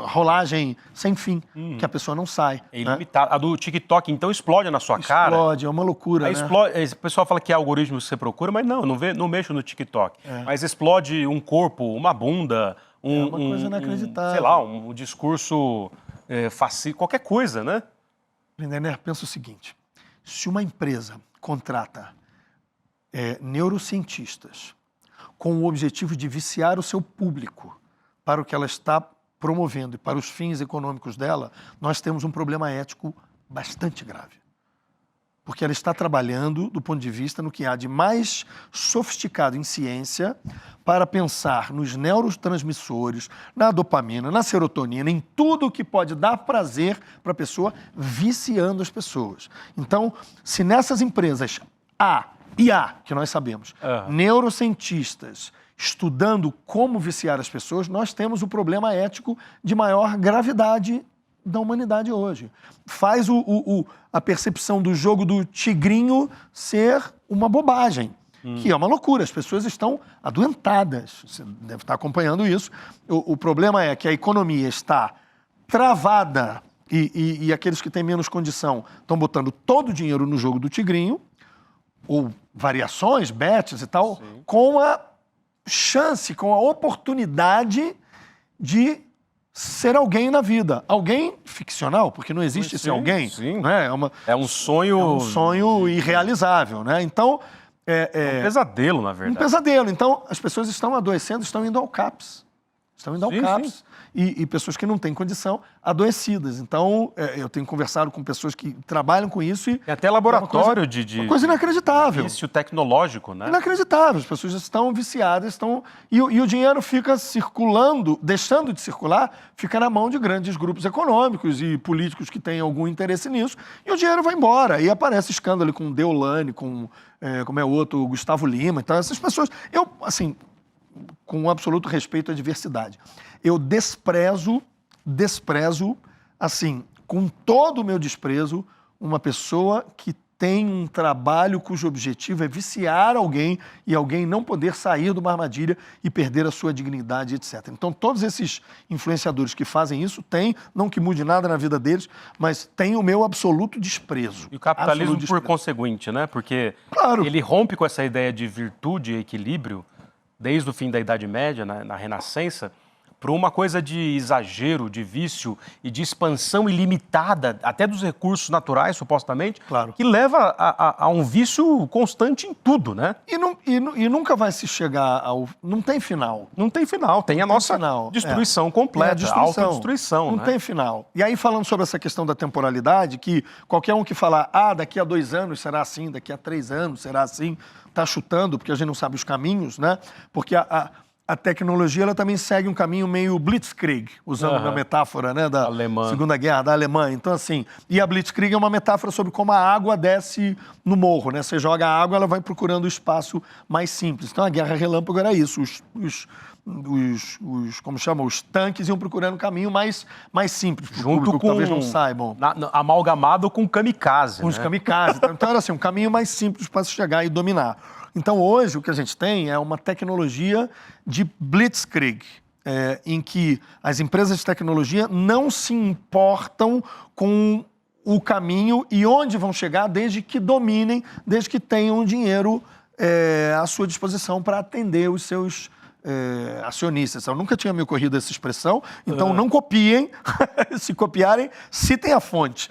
rolagem sem fim, que a pessoa não sai. É ilimitada. A do TikTok, então, explode na sua cara. Explode, é uma loucura, né? O pessoal fala que é algoritmo que você procura, mas não mexo no TikTok. Mas explode um corpo, uma bunda... uma coisa inacreditável. Sei lá, um discurso fascista, qualquer coisa, né? Lindener, pensa o seguinte, se uma empresa contrata neurocientistas com o objetivo de viciar o seu público para o que ela está promovendo e para os fins econômicos dela, nós temos um problema ético bastante grave. Porque ela está trabalhando do ponto de vista no que há de mais sofisticado em ciência para pensar nos neurotransmissores, na dopamina, na serotonina, em tudo que pode dar prazer para a pessoa, viciando as pessoas. Então, se nessas empresas há, que nós sabemos, neurocientistas estudando como viciar as pessoas, nós temos o problema ético de maior gravidade da humanidade hoje. Faz a percepção do jogo do tigrinho ser uma bobagem, que é uma loucura. As pessoas estão adoentadas. Você deve estar acompanhando isso. O problema é que a economia está travada e aqueles que têm menos condição estão botando todo o dinheiro no jogo do tigrinho, ou variações, bets e tal, com a chance, com a oportunidade de ser alguém na vida. Alguém ficcional, porque não existe esse alguém. Sim. Né? É um sonho... É um sonho irrealizável, né? Então... É um pesadelo, na verdade. Um pesadelo. Então, as pessoas estão adoecendo, estão indo ao CAPS. Estão indo ao CAPS. E pessoas que não têm condição, adoecidas. Então, eu tenho conversado com pessoas que trabalham com isso e... Tem até laboratório uma coisa inacreditável. Vício tecnológico, né? Inacreditável. As pessoas já estão viciadas, e o dinheiro fica circulando, deixando de circular, fica na mão de grandes grupos econômicos e políticos que têm algum interesse nisso, e o dinheiro vai embora. E aparece escândalo com Deolane, com, como é o outro, Gustavo Lima. Então, essas pessoas... Eu, assim... com absoluto respeito à diversidade. Eu desprezo, assim, com todo o meu desprezo, uma pessoa que tem um trabalho cujo objetivo é viciar alguém e alguém não poder sair de uma armadilha e perder a sua dignidade, etc. Então, todos esses influenciadores que fazem isso têm, não que mude nada na vida deles, mas têm o meu absoluto desprezo. E o capitalismo, por conseguinte, né? Porque ele rompe com essa ideia de virtude e equilíbrio desde o fim da Idade Média, na Renascença, para uma coisa de exagero, de vício e de expansão ilimitada, até dos recursos naturais, supostamente, Claro. que leva a um vício constante em tudo, né? E nunca vai se chegar ao... Não tem final. Não tem final, tem a nossa final. destruição completa, a autodestruição. Não né? tem final. E aí, falando sobre essa questão da temporalidade, que qualquer um que falar, daqui a 2 anos será assim, daqui a 3 anos será assim, está chutando, porque a gente não sabe os caminhos, né? Porque a tecnologia ela também segue um caminho meio blitzkrieg, usando uma metáfora, né, da Segunda Guerra, da Alemanha. Então, assim, e a blitzkrieg é uma metáfora sobre como a água desce no morro, né? Você joga a água, ela vai procurando o espaço mais simples. Então, a guerra relâmpago era isso. Como chama? Os tanques iam procurando um caminho mais simples. Junto com... que talvez não saibam. Amalgamado com kamikaze, Os né? kamikazes. Então, era assim, um caminho mais simples para se chegar e dominar. Então, hoje, o que a gente tem é uma tecnologia de blitzkrieg, em que as empresas de tecnologia não se importam com o caminho e onde vão chegar, desde que dominem, desde que tenham dinheiro à sua disposição para atender os seus acionistas. Eu nunca tinha me ocorrido essa expressão, então não copiem. Se copiarem, citem a fonte.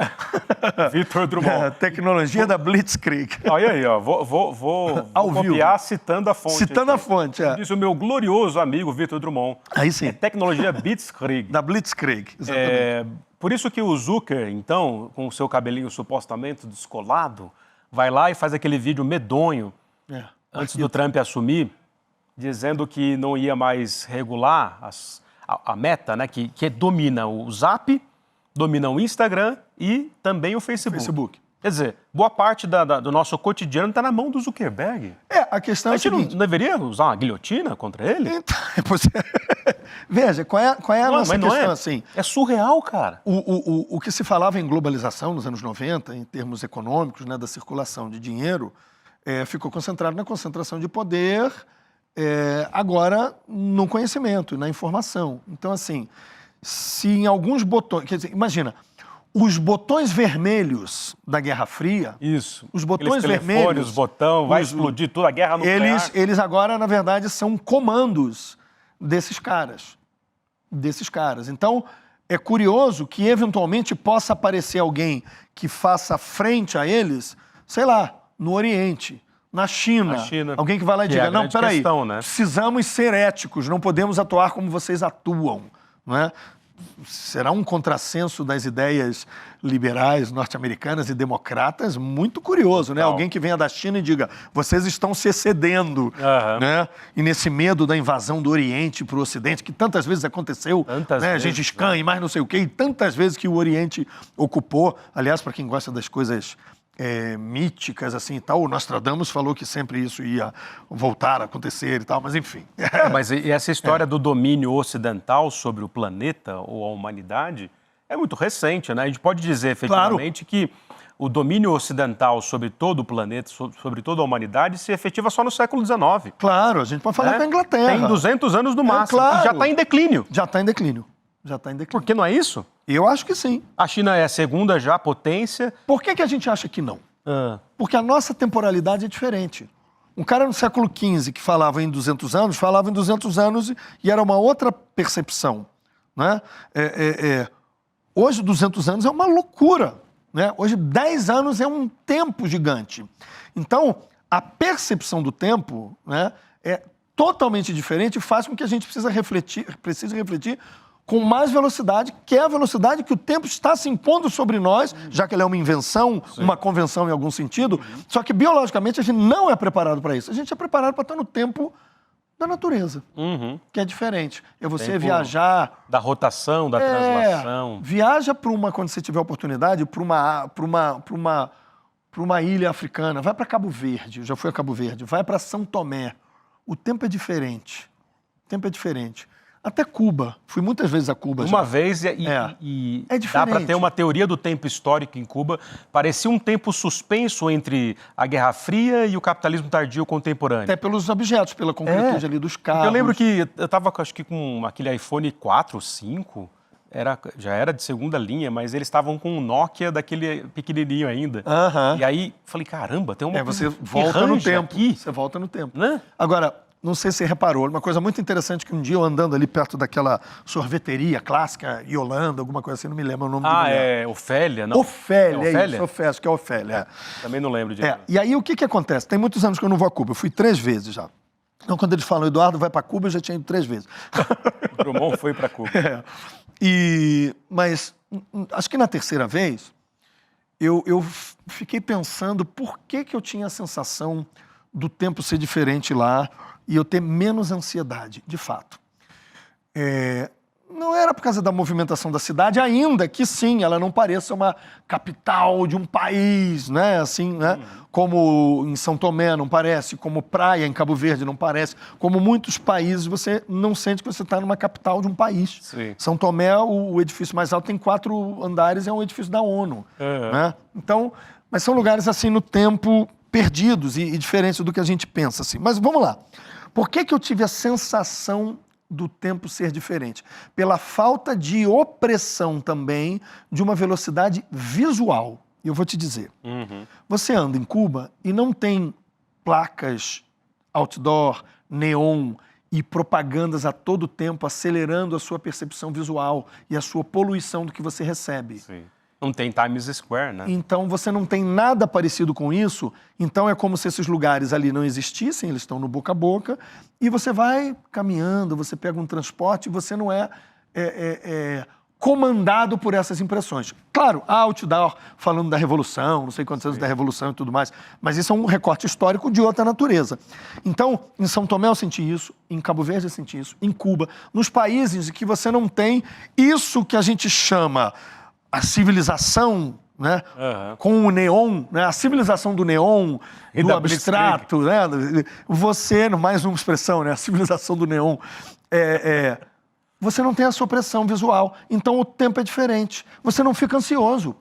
Vitor Drummond. Tecnologia da Blitzkrieg. Olha aí, ó, vou copiar citando a fonte. Citando aqui. a fonte, Diz o meu glorioso amigo Vitor Drummond. Aí sim. Tecnologia Blitzkrieg. Da Blitzkrieg, exatamente. Por isso que o Zucker, então, com o seu cabelinho supostamente descolado, vai lá e faz aquele vídeo medonho, antes do Trump assumir, dizendo que não ia mais regular a Meta, né, que domina o Zap, domina o Instagram e também o Facebook. Quer dizer, boa parte do nosso cotidiano está na mão do Zuckerberg. A questão é A a gente seguinte... não deveria usar uma guilhotina contra ele? Então, veja, qual é a nossa questão, assim? É surreal, cara. O que se falava em globalização nos anos 90, em termos econômicos, né, da circulação de dinheiro, ficou concentrado na concentração de poder... agora no conhecimento, na informação. Então, assim, se em alguns botões... Quer dizer, imagina, os botões vermelhos da Guerra Fria... Isso. Os botões vermelhos... vermelhos... Os botões, vai explodir tudo, a guerra nuclear... Eles agora, na verdade, são comandos desses caras. Então, é curioso que, eventualmente, possa aparecer alguém que faça frente a eles, sei lá, no Oriente... Na China, alguém que vai lá e diga, não, peraí, né? Precisamos ser éticos, não podemos atuar como vocês atuam, não é? Será um contrassenso das ideias liberais norte-americanas e democratas muito curioso, né? Alguém que venha da China e diga, vocês estão se excedendo, né? E nesse medo da invasão do Oriente para o Ocidente, que tantas vezes aconteceu, né? Gengis Khan e mais não sei o quê, e tantas vezes que o Oriente ocupou. Aliás, para quem gosta das coisas... míticas, assim, e tal. O Nostradamus falou que sempre isso ia voltar a acontecer e tal, mas enfim. Mas e essa história do domínio ocidental sobre o planeta ou a humanidade é muito recente, né? A gente pode dizer, efetivamente, que o domínio ocidental sobre todo o planeta, sobre toda a humanidade, se efetiva só no século XIX. Claro, a gente pode falar com a Inglaterra. Tem 200 anos no máximo, e já está em declínio. Já está em declínio. Por que não é isso? Eu acho que sim. A China é a segunda já potência. Por que a gente acha que não? Porque a nossa temporalidade é diferente. Um cara no século XV que falava em 200 anos, falava em 200 anos e era uma outra percepção, né? Hoje, 200 anos é uma loucura, né? Hoje, 10 anos é um tempo gigante. Então, a percepção do tempo, né, é totalmente diferente e faz com que a gente precise refletir com mais velocidade, que é a velocidade que o tempo está se impondo sobre nós, já que ele é uma invenção, uma convenção em algum sentido, só que biologicamente a gente não é preparado para isso. A gente é preparado para estar no tempo da natureza, que é diferente. É você viajar... Da rotação, da translação. Viaja para quando você tiver oportunidade, para uma ilha africana. Vai para Cabo Verde, eu já fui a Cabo Verde. Vai para São Tomé. O tempo é diferente. Até Cuba. Fui muitas vezes a Cuba. Uma vez e é dá para ter uma teoria do tempo histórico em Cuba. Parecia um tempo suspenso entre a Guerra Fria e o capitalismo tardio contemporâneo. Até pelos objetos, pela concretude ali dos carros. Eu lembro que eu estava, acho que com aquele iPhone 4 ou 5, já era de segunda linha, mas eles estavam com um Nokia daquele pequenininho ainda. E aí, falei, caramba, tem uma você volta no tempo. Aqui. Você volta no tempo. Né? Agora, não sei se você reparou, uma coisa muito interessante que um dia eu andando ali perto daquela sorveteria clássica, Yolanda, alguma coisa assim, não me lembro o nome do lugar. É Ofélia, não? Ofélia, é Ofélia? Isso, Ofélia, acho que é Ofélia. Também não lembro disso. E aí o que acontece? Tem muitos anos que eu não vou a Cuba, eu fui 3 vezes já. Então quando eles falam, Eduardo vai para Cuba, eu já tinha ido 3 vezes. O Drummond foi para Cuba. Mas acho que na 3ª vez, eu fiquei pensando por que eu tinha a sensação do tempo ser diferente lá e eu ter menos ansiedade, de fato. Não era por causa da movimentação da cidade, ainda que sim, ela não pareça uma capital de um país, né? Assim, né? Como em São Tomé não parece, como Praia em Cabo Verde não parece, como muitos países você não sente que você está numa capital de um país. Sim. São Tomé, o edifício mais alto tem 4 andares, é um edifício da ONU. Né? Então, mas são lugares assim no tempo perdidos e diferentes do que a gente pensa. Assim. Mas vamos lá. Por que eu tive a sensação do tempo ser diferente? Pela falta de opressão também de uma velocidade visual. E eu vou te dizer. Você anda em Cuba e não tem placas outdoor, neon e propagandas a todo tempo acelerando a sua percepção visual e a sua poluição do que você recebe. Sim. Não tem Times Square, né? Então, você não tem nada parecido com isso. Então, é como se esses lugares ali não existissem, eles estão no boca a boca, e você vai caminhando, você pega um transporte e você não é comandado por essas impressões. Claro, há outdoor falando da Revolução, não sei quantos anos da Revolução e tudo mais, mas isso é um recorte histórico de outra natureza. Então, em São Tomé eu senti isso, em Cabo Verde eu senti isso, em Cuba, nos países em que você não tem isso que a gente chama a civilização, né? Com o neon, né? A civilização do neon, E do da abstrato, né? Você, mais uma expressão, né? A civilização do neon. Você não tem essa opressão visual, então o tempo é diferente. Você não fica ansioso.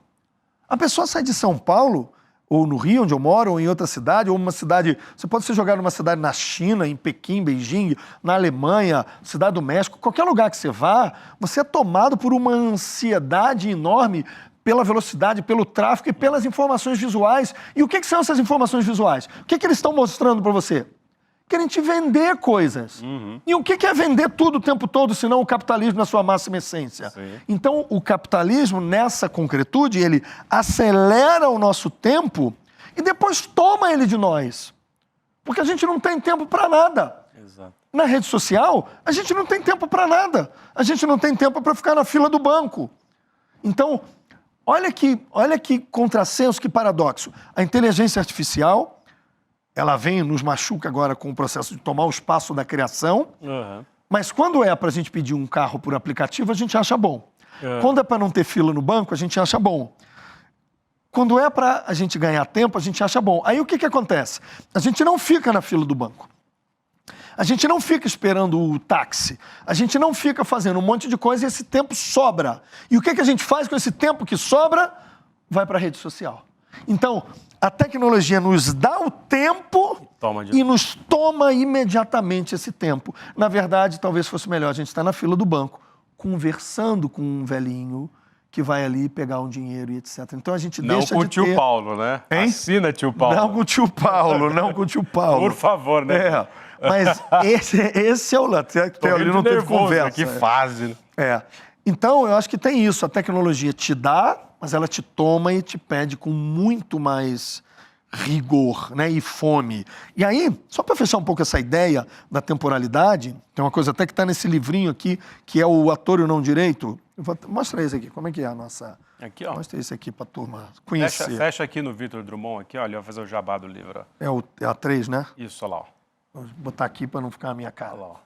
A pessoa sai de São Paulo, ou no Rio, onde eu moro, ou em outra cidade, ou uma cidade... Você pode ser jogado numa cidade na China, em Pequim, Beijing, na Alemanha, Cidade do México, qualquer lugar que você vá, você é tomado por uma ansiedade enorme pela velocidade, pelo tráfego e pelas informações visuais. E o que são essas informações visuais? O que eles estão mostrando para você? Querem te vender coisas. E o que é vender tudo o tempo todo, senão o capitalismo na sua máxima essência? Sim. Então, o capitalismo, nessa concretude, ele acelera o nosso tempo e depois toma ele de nós. Porque a gente não tem tempo para nada. Exato. Na rede social, a gente não tem tempo para nada. A gente não tem tempo para ficar na fila do banco. Então, olha que contrassenso, que paradoxo. A inteligência artificial... Ela vem e nos machuca agora com o processo de tomar o espaço da criação, mas quando é para a gente pedir um carro por aplicativo, a gente acha bom. Quando é para não ter fila no banco, a gente acha bom. Quando é para a gente ganhar tempo, a gente acha bom. Aí o que acontece? A gente não fica na fila do banco. A gente não fica esperando o táxi. A gente não fica fazendo um monte de coisa e esse tempo sobra. E o que a gente faz com esse tempo que sobra? Vai para a rede social. Então, a tecnologia nos dá o tempo e nos toma imediatamente esse tempo. Na verdade, talvez fosse melhor a gente estar na fila do banco, conversando com um velhinho que vai ali pegar um dinheiro e etc. Então a gente deixa de ter... Não com o tio Paulo, né? Hein? Assina, tio Paulo. Não com o tio Paulo, não com o tio Paulo. Por favor, né? Mas esse é o lance. Até ali não teve conversa. Que fase. Então, eu acho que tem isso. A tecnologia te dá, mas ela te toma e te pede com muito mais rigor, né, e fome. E aí, só para fechar um pouco essa ideia da temporalidade, tem uma coisa até que está nesse livrinho aqui, que é o Ator e o Não Direito. Mostra esse aqui, como é que é a nossa... Aqui, ó. Mostra esse aqui para a turma conhecer. Fecha aqui no Victor Drummond, aqui, olha, eu vou fazer o jabá do livro. Ó. É a 3, né? Isso, olha lá. Vou botar aqui para não ficar a minha cara. Olha lá.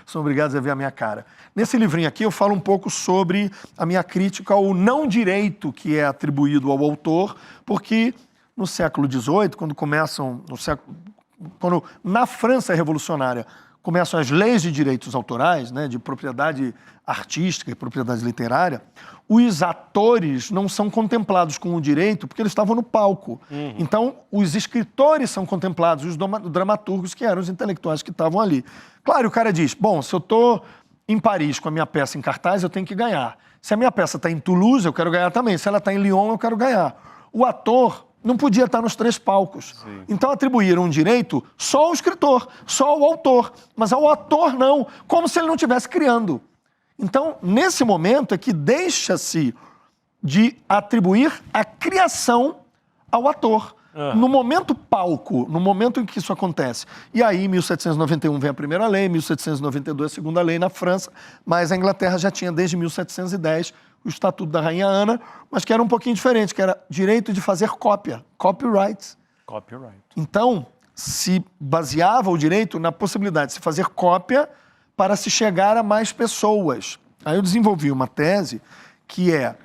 São obrigados a ver a minha cara. Nesse livrinho aqui eu falo um pouco sobre a minha crítica ao não direito que é atribuído ao autor, porque no século XVIII, quando na França revolucionária começam as leis de direitos autorais, né, de propriedade artística e propriedade literária, os atores não são contemplados com o direito porque eles estavam no palco. Então, os escritores são contemplados, os dramaturgos, que eram os intelectuais que estavam ali. Claro, o cara diz, bom, se eu estou em Paris com a minha peça em cartaz, eu tenho que ganhar. Se a minha peça está em Toulouse, eu quero ganhar também. Se ela está em Lyon, eu quero ganhar. O ator, não podia estar nos 3 palcos. Sim. Então atribuíram um direito só ao escritor, só ao autor, mas ao ator não, como se ele não estivesse criando. Então, nesse momento é que deixa-se de atribuir a criação ao ator. No momento palco, no momento em que isso acontece. E aí, em 1791 vem a primeira lei, em 1792 a segunda lei na França, mas a Inglaterra já tinha desde 1710 o Estatuto da Rainha Ana, mas que era um pouquinho diferente, que era direito de fazer cópia, copyright. Copyright. Então, se baseava o direito na possibilidade de se fazer cópia para se chegar a mais pessoas. Aí eu desenvolvi uma tese que é: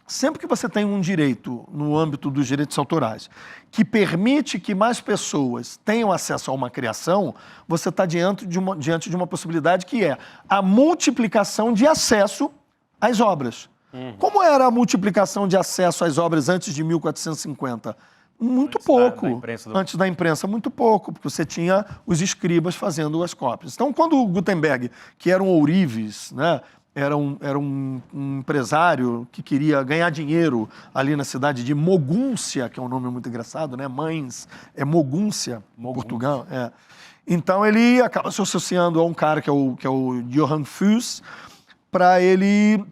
sempre que você tem um direito no âmbito dos direitos autorais que permite que mais pessoas tenham acesso a uma criação, você está diante de uma possibilidade que é a multiplicação de acesso às obras. Como era a multiplicação de acesso às obras antes de 1450? Muito pouco. Antes da imprensa, muito pouco, porque você tinha os escribas fazendo as cópias. Então, quando o Gutenberg, que era um ourives, né, era um empresário que queria ganhar dinheiro ali na cidade de Mogúncia, que é um nome muito engraçado, né? Mães, é Mogúncia, Portugal. É. Então ele acaba se associando a um cara que é o Johann Fuchs, para ele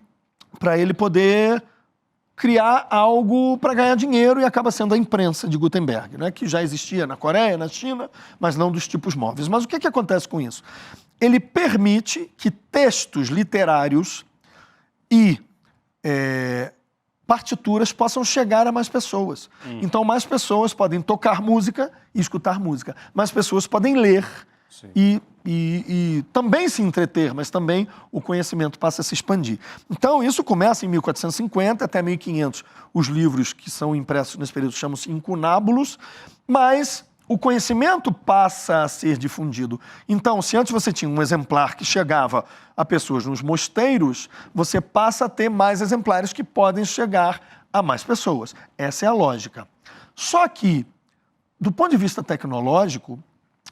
poder criar algo para ganhar dinheiro, e acaba sendo a imprensa de Gutenberg, né? Que já existia na Coreia, na China, mas não dos tipos móveis. Mas o que acontece com isso? Ele permite que textos literários e partituras possam chegar a mais pessoas. Então, mais pessoas podem tocar música e escutar música. Mais pessoas podem ler e também se entreter, mas também o conhecimento passa a se expandir. Então, isso começa em 1450 até 1500. Os livros que são impressos nesse período chamam-se incunábulos, mas o conhecimento passa a ser difundido. Então, se antes você tinha um exemplar que chegava a pessoas nos mosteiros, você passa a ter mais exemplares que podem chegar a mais pessoas. Essa é a lógica. Só que, do ponto de vista tecnológico,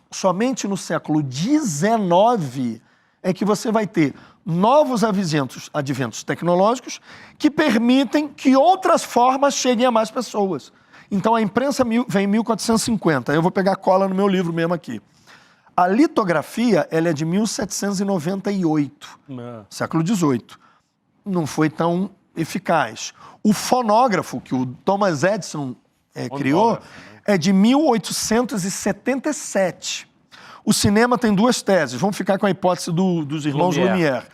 somente no século XIX é que você vai ter novos adventos tecnológicos que permitem que outras formas cheguem a mais pessoas. Então, a imprensa vem em 1450. Eu vou pegar cola no meu livro mesmo aqui. A litografia, ela é de 1798, século XVIII. Não foi tão eficaz. O fonógrafo, que o Thomas Edison criou, é de 1877. O cinema tem 2 teses. Vamos ficar com a hipótese dos irmãos Lumière.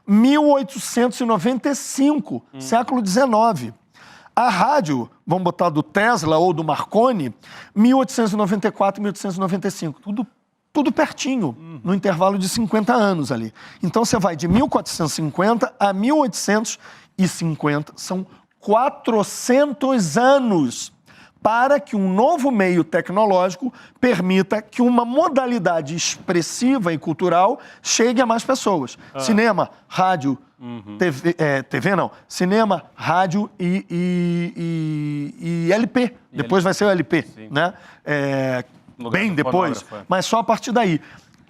1895, século XIX. A rádio, vamos botar do Tesla ou do Marconi, 1894, 1895. Tudo pertinho, no intervalo de 50 anos ali. Então, você vai de 1450 a 1850. São 400 anos para que um novo meio tecnológico permita que uma modalidade expressiva e cultural chegue a mais pessoas. Cinema, rádio, TV não. Cinema, rádio e LP. Depois vai ser o LP, né? Bem depois, mas só a partir daí.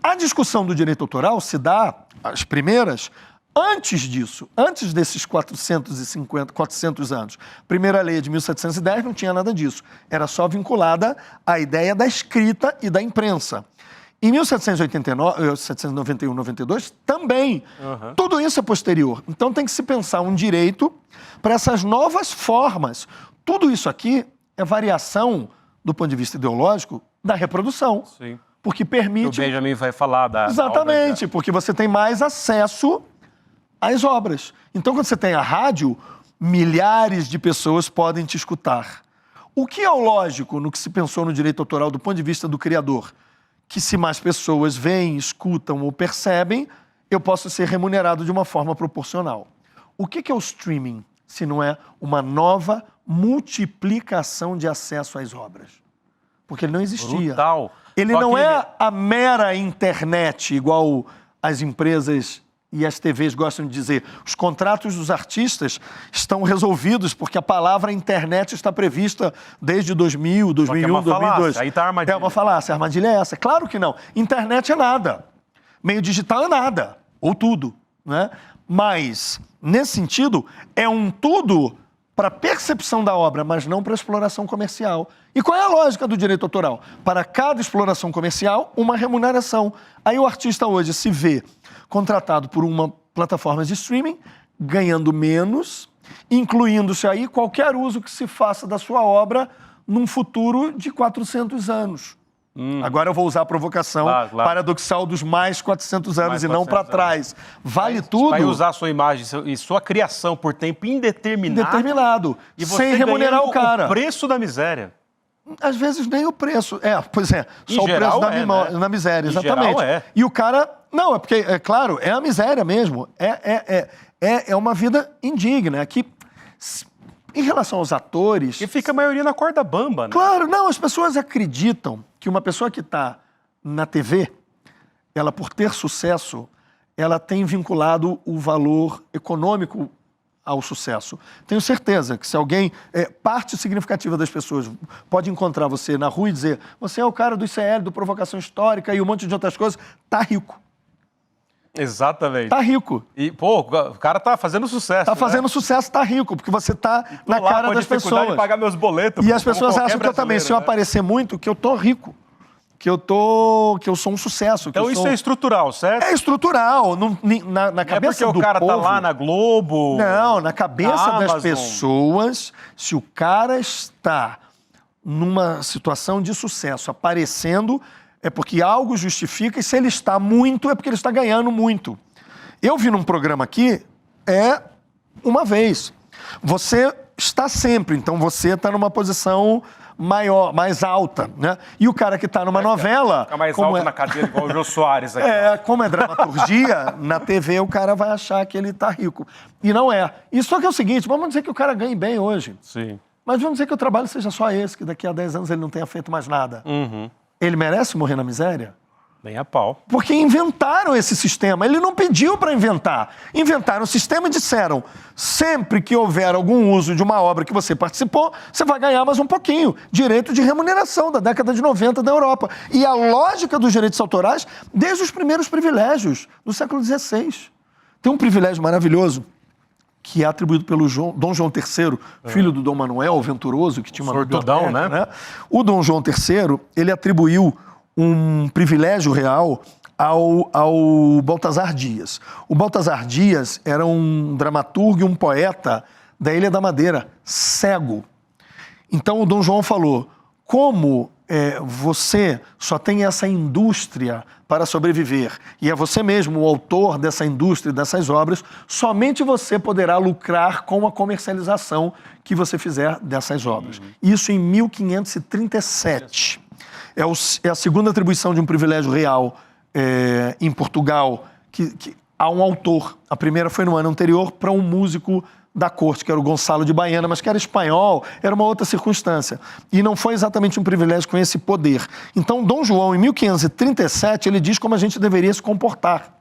A discussão do direito autoral se dá, as primeiras, antes disso, antes desses 400 anos. Primeira lei de 1710 não tinha nada disso. Era só vinculada à ideia da escrita e da imprensa. Em 1791, 92, também. Tudo isso é posterior. Então tem que se pensar um direito para essas novas formas. Tudo isso aqui é variação, do ponto de vista ideológico, da reprodução. Sim. Porque permite... O Benjamin vai falar da... Exatamente, porque você tem mais acesso às obras. Então, quando você tem a rádio, milhares de pessoas podem te escutar. O que é o lógico no que se pensou no direito autoral do ponto de vista do criador? Que se mais pessoas veem, escutam ou percebem, eu posso ser remunerado de uma forma proporcional. O que é o streaming, se não é uma nova multiplicação de acesso às obras? Porque ele não existia. Brutal. Ele não é a mera internet, igual as empresas e as TVs gostam de dizer. Os contratos dos artistas estão resolvidos porque a palavra internet está prevista desde 2000, 2001, 2002. Aí tá a armadilha. É uma falácia. A armadilha é essa. Claro que não. Internet é nada. Meio digital é nada. Ou tudo, né? Mas, nesse sentido, é um tudo para a percepção da obra, mas não para a exploração comercial. E qual é a lógica do direito autoral? Para cada exploração comercial, uma remuneração. Aí o artista hoje se vê contratado por uma plataforma de streaming, ganhando menos, incluindo-se aí qualquer uso que se faça da sua obra num futuro de 400 anos. Agora eu vou usar a provocação paradoxal dos mais 400 anos e não para trás. Vale tudo. Vai usar sua imagem e sua criação por tempo indeterminado. E sem remunerar o cara. O preço da miséria. Às vezes nem o preço. Pois é. Só o preço da miséria, exatamente. Geral é. E o cara... Não, é porque, é claro, é a miséria mesmo. É uma vida indigna. Que, em relação aos atores... E fica a maioria na corda bamba, né? Claro, não. As pessoas acreditam que uma pessoa que está na TV, ela, por ter sucesso, ela tem vinculado o valor econômico ao sucesso. Tenho certeza que se alguém, parte significativa das pessoas pode encontrar você na rua e dizer, você é o cara do ICL, do Provocação Histórica e um monte de outras coisas, tá rico. Exatamente. Tá rico. E, pô, o cara tá fazendo sucesso. Tá fazendo sucesso, tá rico, porque você tá na cara das pessoas. De pagar meus boletos. E as pessoas acham que eu também, se eu aparecer muito, que eu tô rico. Que eu sou um sucesso. Então isso é estrutural, certo? É estrutural. Na cabeça do povo... É porque o cara tá lá na Globo... Não, na cabeça das pessoas, se o cara está numa situação de sucesso, aparecendo, é porque algo justifica, e se ele está muito, é porque ele está ganhando muito. Eu vi num programa aqui, uma vez. Você está sempre, então você está numa posição maior, mais alta, né? E o cara que está numa novela... Fica mais alto na cadeira, igual o Jô Soares aqui. Como é dramaturgia, na TV o cara vai achar que ele está rico. E não é. E só que é o seguinte, vamos dizer que o cara ganhe bem hoje. Sim. Mas vamos dizer que o trabalho seja só esse, que daqui a 10 anos ele não tenha feito mais nada. Uhum. Ele merece morrer na miséria? Nem a pau. Porque inventaram esse sistema. Ele não pediu para inventar. Inventaram o sistema e disseram, sempre que houver algum uso de uma obra que você participou, você vai ganhar mais um pouquinho. Direito de remuneração da década de 90 da Europa. E a lógica dos direitos autorais, desde os primeiros privilégios do século XVI. Tem um privilégio maravilhoso, que é atribuído pelo Dom João III, filho do Dom Manuel, o Venturoso, que tinha uma biblioteca, né? O Dom João III, ele atribuiu um privilégio real ao Baltazar Dias. O Baltazar Dias era um dramaturgo e um poeta da Ilha da Madeira, cego. Então o Dom João falou, como você só tem essa indústria para sobreviver, e é você mesmo o autor dessa indústria, dessas obras, somente você poderá lucrar com a comercialização que você fizer dessas obras. Isso em 1537. É a segunda atribuição de um privilégio real em Portugal a um autor. A primeira foi no ano anterior para um músico da corte, que era o Gonçalo de Baena, mas que era espanhol, era uma outra circunstância. E não foi exatamente um privilégio com esse poder. Então, Dom João, em 1537, ele diz como a gente deveria se comportar.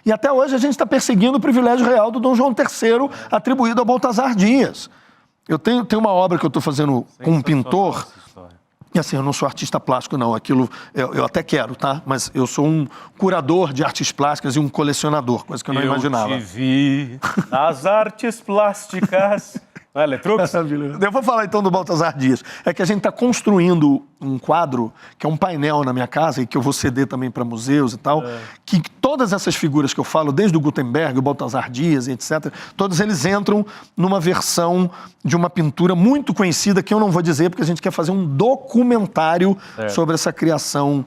E até hoje a gente está perseguindo o privilégio real do Dom João III, atribuído a Baltazar Dias. Eu tenho uma obra que eu estou fazendo com um pintor... E assim, eu não sou artista plástico, não. Aquilo eu até quero, tá? Mas eu sou um curador de artes plásticas e um colecionador, coisa que eu não imaginava. Eu te vi nas artes plásticas. Não é, Letrux? Eu vou falar então do Baltazar Dias. É que a gente está construindo um quadro, que é um painel na minha casa, e que eu vou ceder também para museus e tal, que todas essas figuras que eu falo, desde o Gutenberg, o Baltazar Dias, etc., todos eles entram numa versão de uma pintura muito conhecida, que eu não vou dizer, porque a gente quer fazer um documentário sobre essa criação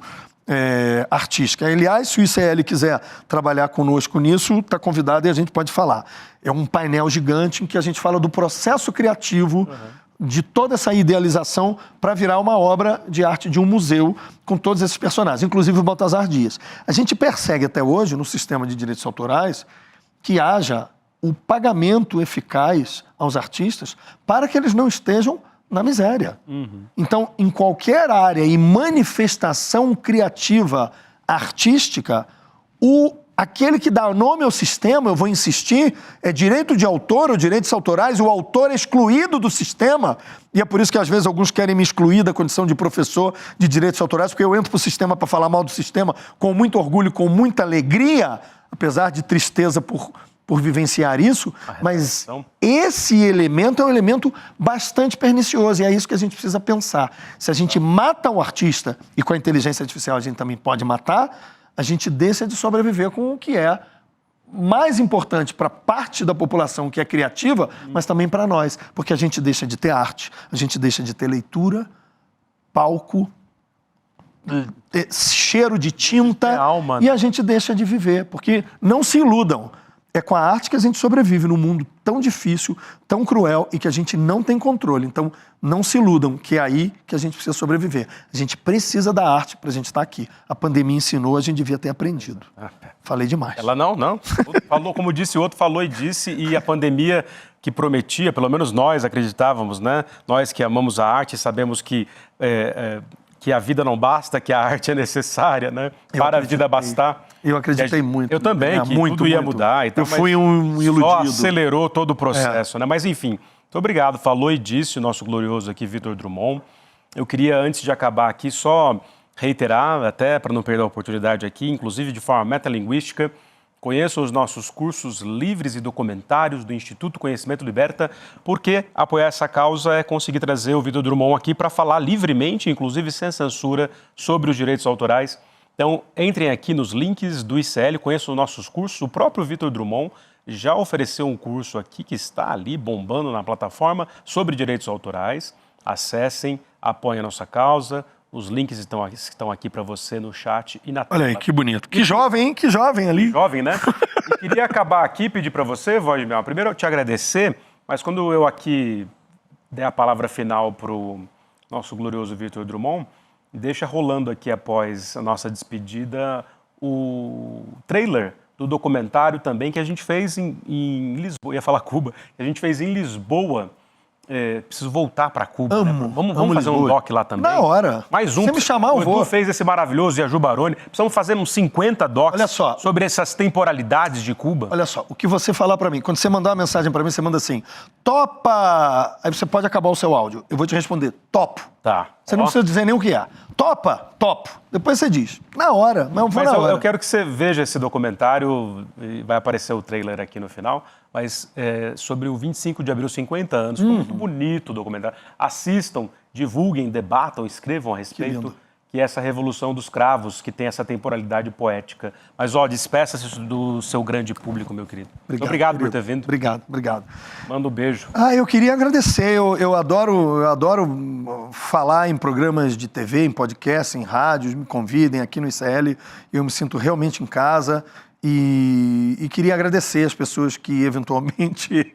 artística. Aliás, se o ICL quiser trabalhar conosco nisso, está convidado e a gente pode falar. É um painel gigante em que a gente fala do processo criativo de toda essa idealização para virar uma obra de arte de um museu com todos esses personagens, inclusive o Baltazar Dias. A gente persegue até hoje, no sistema de direitos autorais, que haja o pagamento eficaz aos artistas para que eles não estejam na miséria. Então, em qualquer área e manifestação criativa artística, aquele que dá nome ao sistema, eu vou insistir, é direito de autor ou direitos autorais, o autor é excluído do sistema, e é por isso que às vezes alguns querem me excluir da condição de professor de direitos autorais, porque eu entro para o sistema para falar mal do sistema com muito orgulho, com muita alegria, apesar de tristeza por por vivenciar isso, mas reflexão. esse elemento é um elemento bastante pernicioso e é isso que a gente precisa pensar. Se a gente mata o artista, e com a inteligência artificial a gente também pode matar, a gente deixa de sobreviver com o que é mais importante para parte da população que é criativa, mas também para nós, porque a gente deixa de ter arte, a gente deixa de ter leitura, palco, cheiro de tinta, alma, né? E a gente deixa de viver, porque não se iludam. É com a arte que a gente sobrevive num mundo tão difícil, tão cruel e que a gente não tem controle. Então, não se iludam, que é aí que a gente precisa sobreviver. A gente precisa da arte para a gente estar aqui. A pandemia ensinou, a gente devia ter aprendido. Falei demais. Ela não. Falou, como disse o outro, falou e disse, e a pandemia que prometia, pelo menos nós acreditávamos, né? Nós que amamos a arte, sabemos que a vida não basta, que a arte é necessária, né? Para a vida bastar. Eu acreditei muito. Eu também, que muito, tudo ia muito. mudar. Então, eu fui um iludido. Só acelerou todo o processo, né? Mas enfim, muito obrigado. Falou e disse o nosso glorioso aqui, Victor Drummond. Eu queria, antes de acabar aqui, só reiterar, até para não perder a oportunidade aqui, inclusive de forma metalinguística, conheça os nossos cursos livres e documentários do Instituto Conhecimento Liberta, porque apoiar essa causa é conseguir trazer o Victor Drummond aqui para falar livremente, inclusive sem censura, sobre os direitos autorais. Então, entrem aqui nos links do ICL, conheçam os nossos cursos. O próprio Victor Drummond já ofereceu um curso aqui que está ali bombando na plataforma sobre direitos autorais. Acessem, apoiem a nossa causa. Os links estão aqui para você no chat e na tela. Olha aí, que bonito. Que jovem, hein? Que jovem ali. Jovem, né? E queria acabar aqui e pedir para você, voz de mel, primeiro eu te agradecer, mas quando eu aqui der a palavra final para o nosso glorioso Victor Drummond, deixa rolando aqui após a nossa despedida o trailer do documentário também que a gente fez em Lisboa, ia falar Cuba, que a gente fez em Lisboa. Preciso voltar para Cuba, né? Vamos fazer um doc lá também. Na hora. Mais um. Se me chamar, eu vou. Tu fez esse maravilhoso e a Ju Baroni. Precisamos fazer uns 50 docs. Olha só. Sobre essas temporalidades de Cuba. Olha só, o que você falar para mim, quando você mandar uma mensagem para mim, você manda assim, topa... Aí você pode acabar o seu áudio. Eu vou te responder, topo. Tá. Você não precisa dizer nem o que é. Topa? Topo. Depois você diz. Na hora. Mas eu vou na hora. Eu quero que você veja esse documentário, e vai aparecer o trailer aqui no final, mas sobre o 25 de abril, 50 anos. Ficou muito bonito o documentário. Assistam, divulguem, debatam, escrevam a respeito. Que é essa revolução dos cravos, que tem essa temporalidade poética. Mas, despeça-se do seu grande público, meu querido. Obrigado por ter vindo. Obrigado. Manda um beijo. Eu queria agradecer. Eu adoro falar em programas de TV, em podcast, em rádios. Me convidem aqui no ICL. Eu me sinto realmente em casa. E queria agradecer as pessoas que, eventualmente,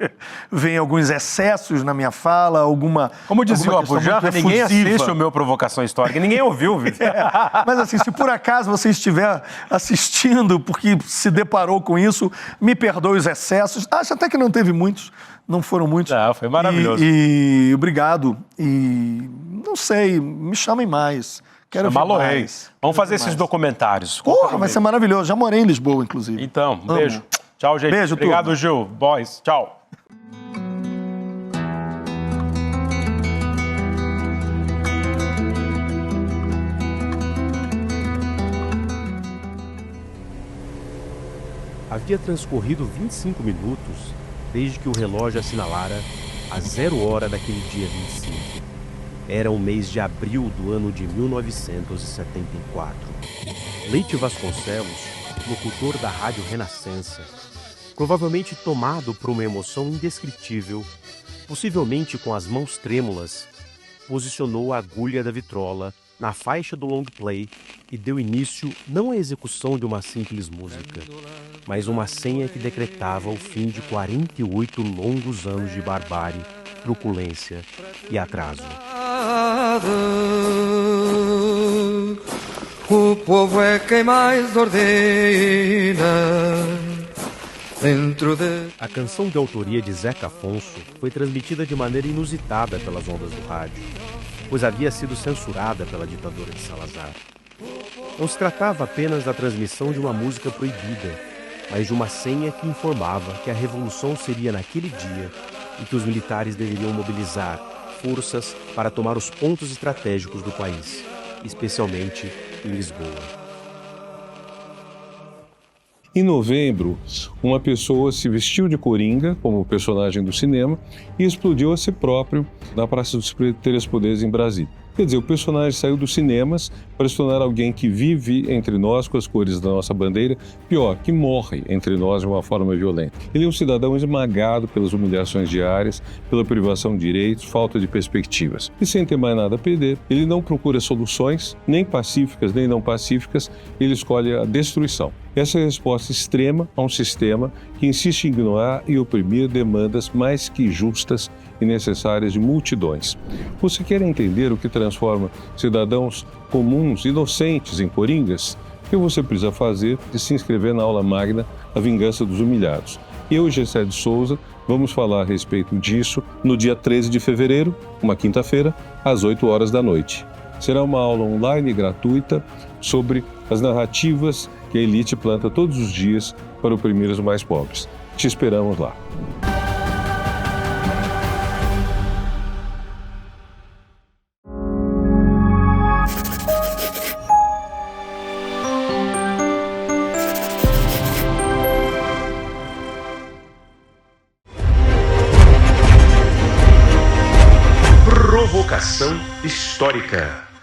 veem alguns excessos na minha fala, alguma... Como dizia o Abujanra, ninguém assiste o meu Provocação Histórica. Ninguém ouviu, Vitor. Mas, assim, se por acaso você estiver assistindo porque se deparou com isso, me perdoe os excessos. Acho até que não teve muitos, não foram muitos. Foi maravilhoso. E obrigado. E, não sei, me chamem mais. Quero ver mais. Vamos fazer esses documentários. Porra, vai ser maravilhoso. Já morei em Lisboa, inclusive. Então, beijo. Tchau, gente. Beijo, obrigado, turma. Gil. Boys. Tchau. Havia transcorrido 25 minutos desde que o relógio assinalara a 0 hora daquele dia 25. Era o mês de abril do ano de 1974. Leite Vasconcelos, locutor da Rádio Renascença, provavelmente tomado por uma emoção indescritível, possivelmente com as mãos trêmulas, posicionou a agulha da vitrola na faixa do long play e deu início não à execução de uma simples música, mas uma senha que decretava o fim de 48 longos anos de barbárie, truculência e atraso. O povo é quem mais ordena. A canção de autoria de Zeca Afonso foi transmitida de maneira inusitada pelas ondas do rádio, pois havia sido censurada pela ditadura de Salazar. Não se tratava apenas da transmissão de uma música proibida, mas de uma senha que informava que a revolução seria naquele dia e que os militares deveriam mobilizar forças para tomar os pontos estratégicos do país, especialmente em Lisboa. Em novembro, uma pessoa se vestiu de coringa, como personagem do cinema, e explodiu a si próprio na Praça dos Três Poderes em Brasília. Quer dizer, o personagem saiu dos cinemas para se tornar alguém que vive entre nós com as cores da nossa bandeira, pior, que morre entre nós de uma forma violenta. Ele é um cidadão esmagado pelas humilhações diárias, pela privação de direitos, falta de perspectivas. E sem ter mais nada a perder, ele não procura soluções, nem pacíficas, nem não pacíficas, ele escolhe a destruição. Essa é a resposta extrema a um sistema que insiste em ignorar e oprimir demandas mais que justas e necessárias de multidões. Você quer entender o que transforma cidadãos comuns, inocentes em coringas? O que você precisa fazer é se inscrever na aula magna A Vingança dos Humilhados. Eu, Gessé de Souza, vamos falar a respeito disso no dia 13 de fevereiro, uma quinta-feira, às 8 horas da noite. Será uma aula online gratuita sobre as narrativas que a elite planta todos os dias para oprimir os mais pobres. Te esperamos lá. Provocação histórica.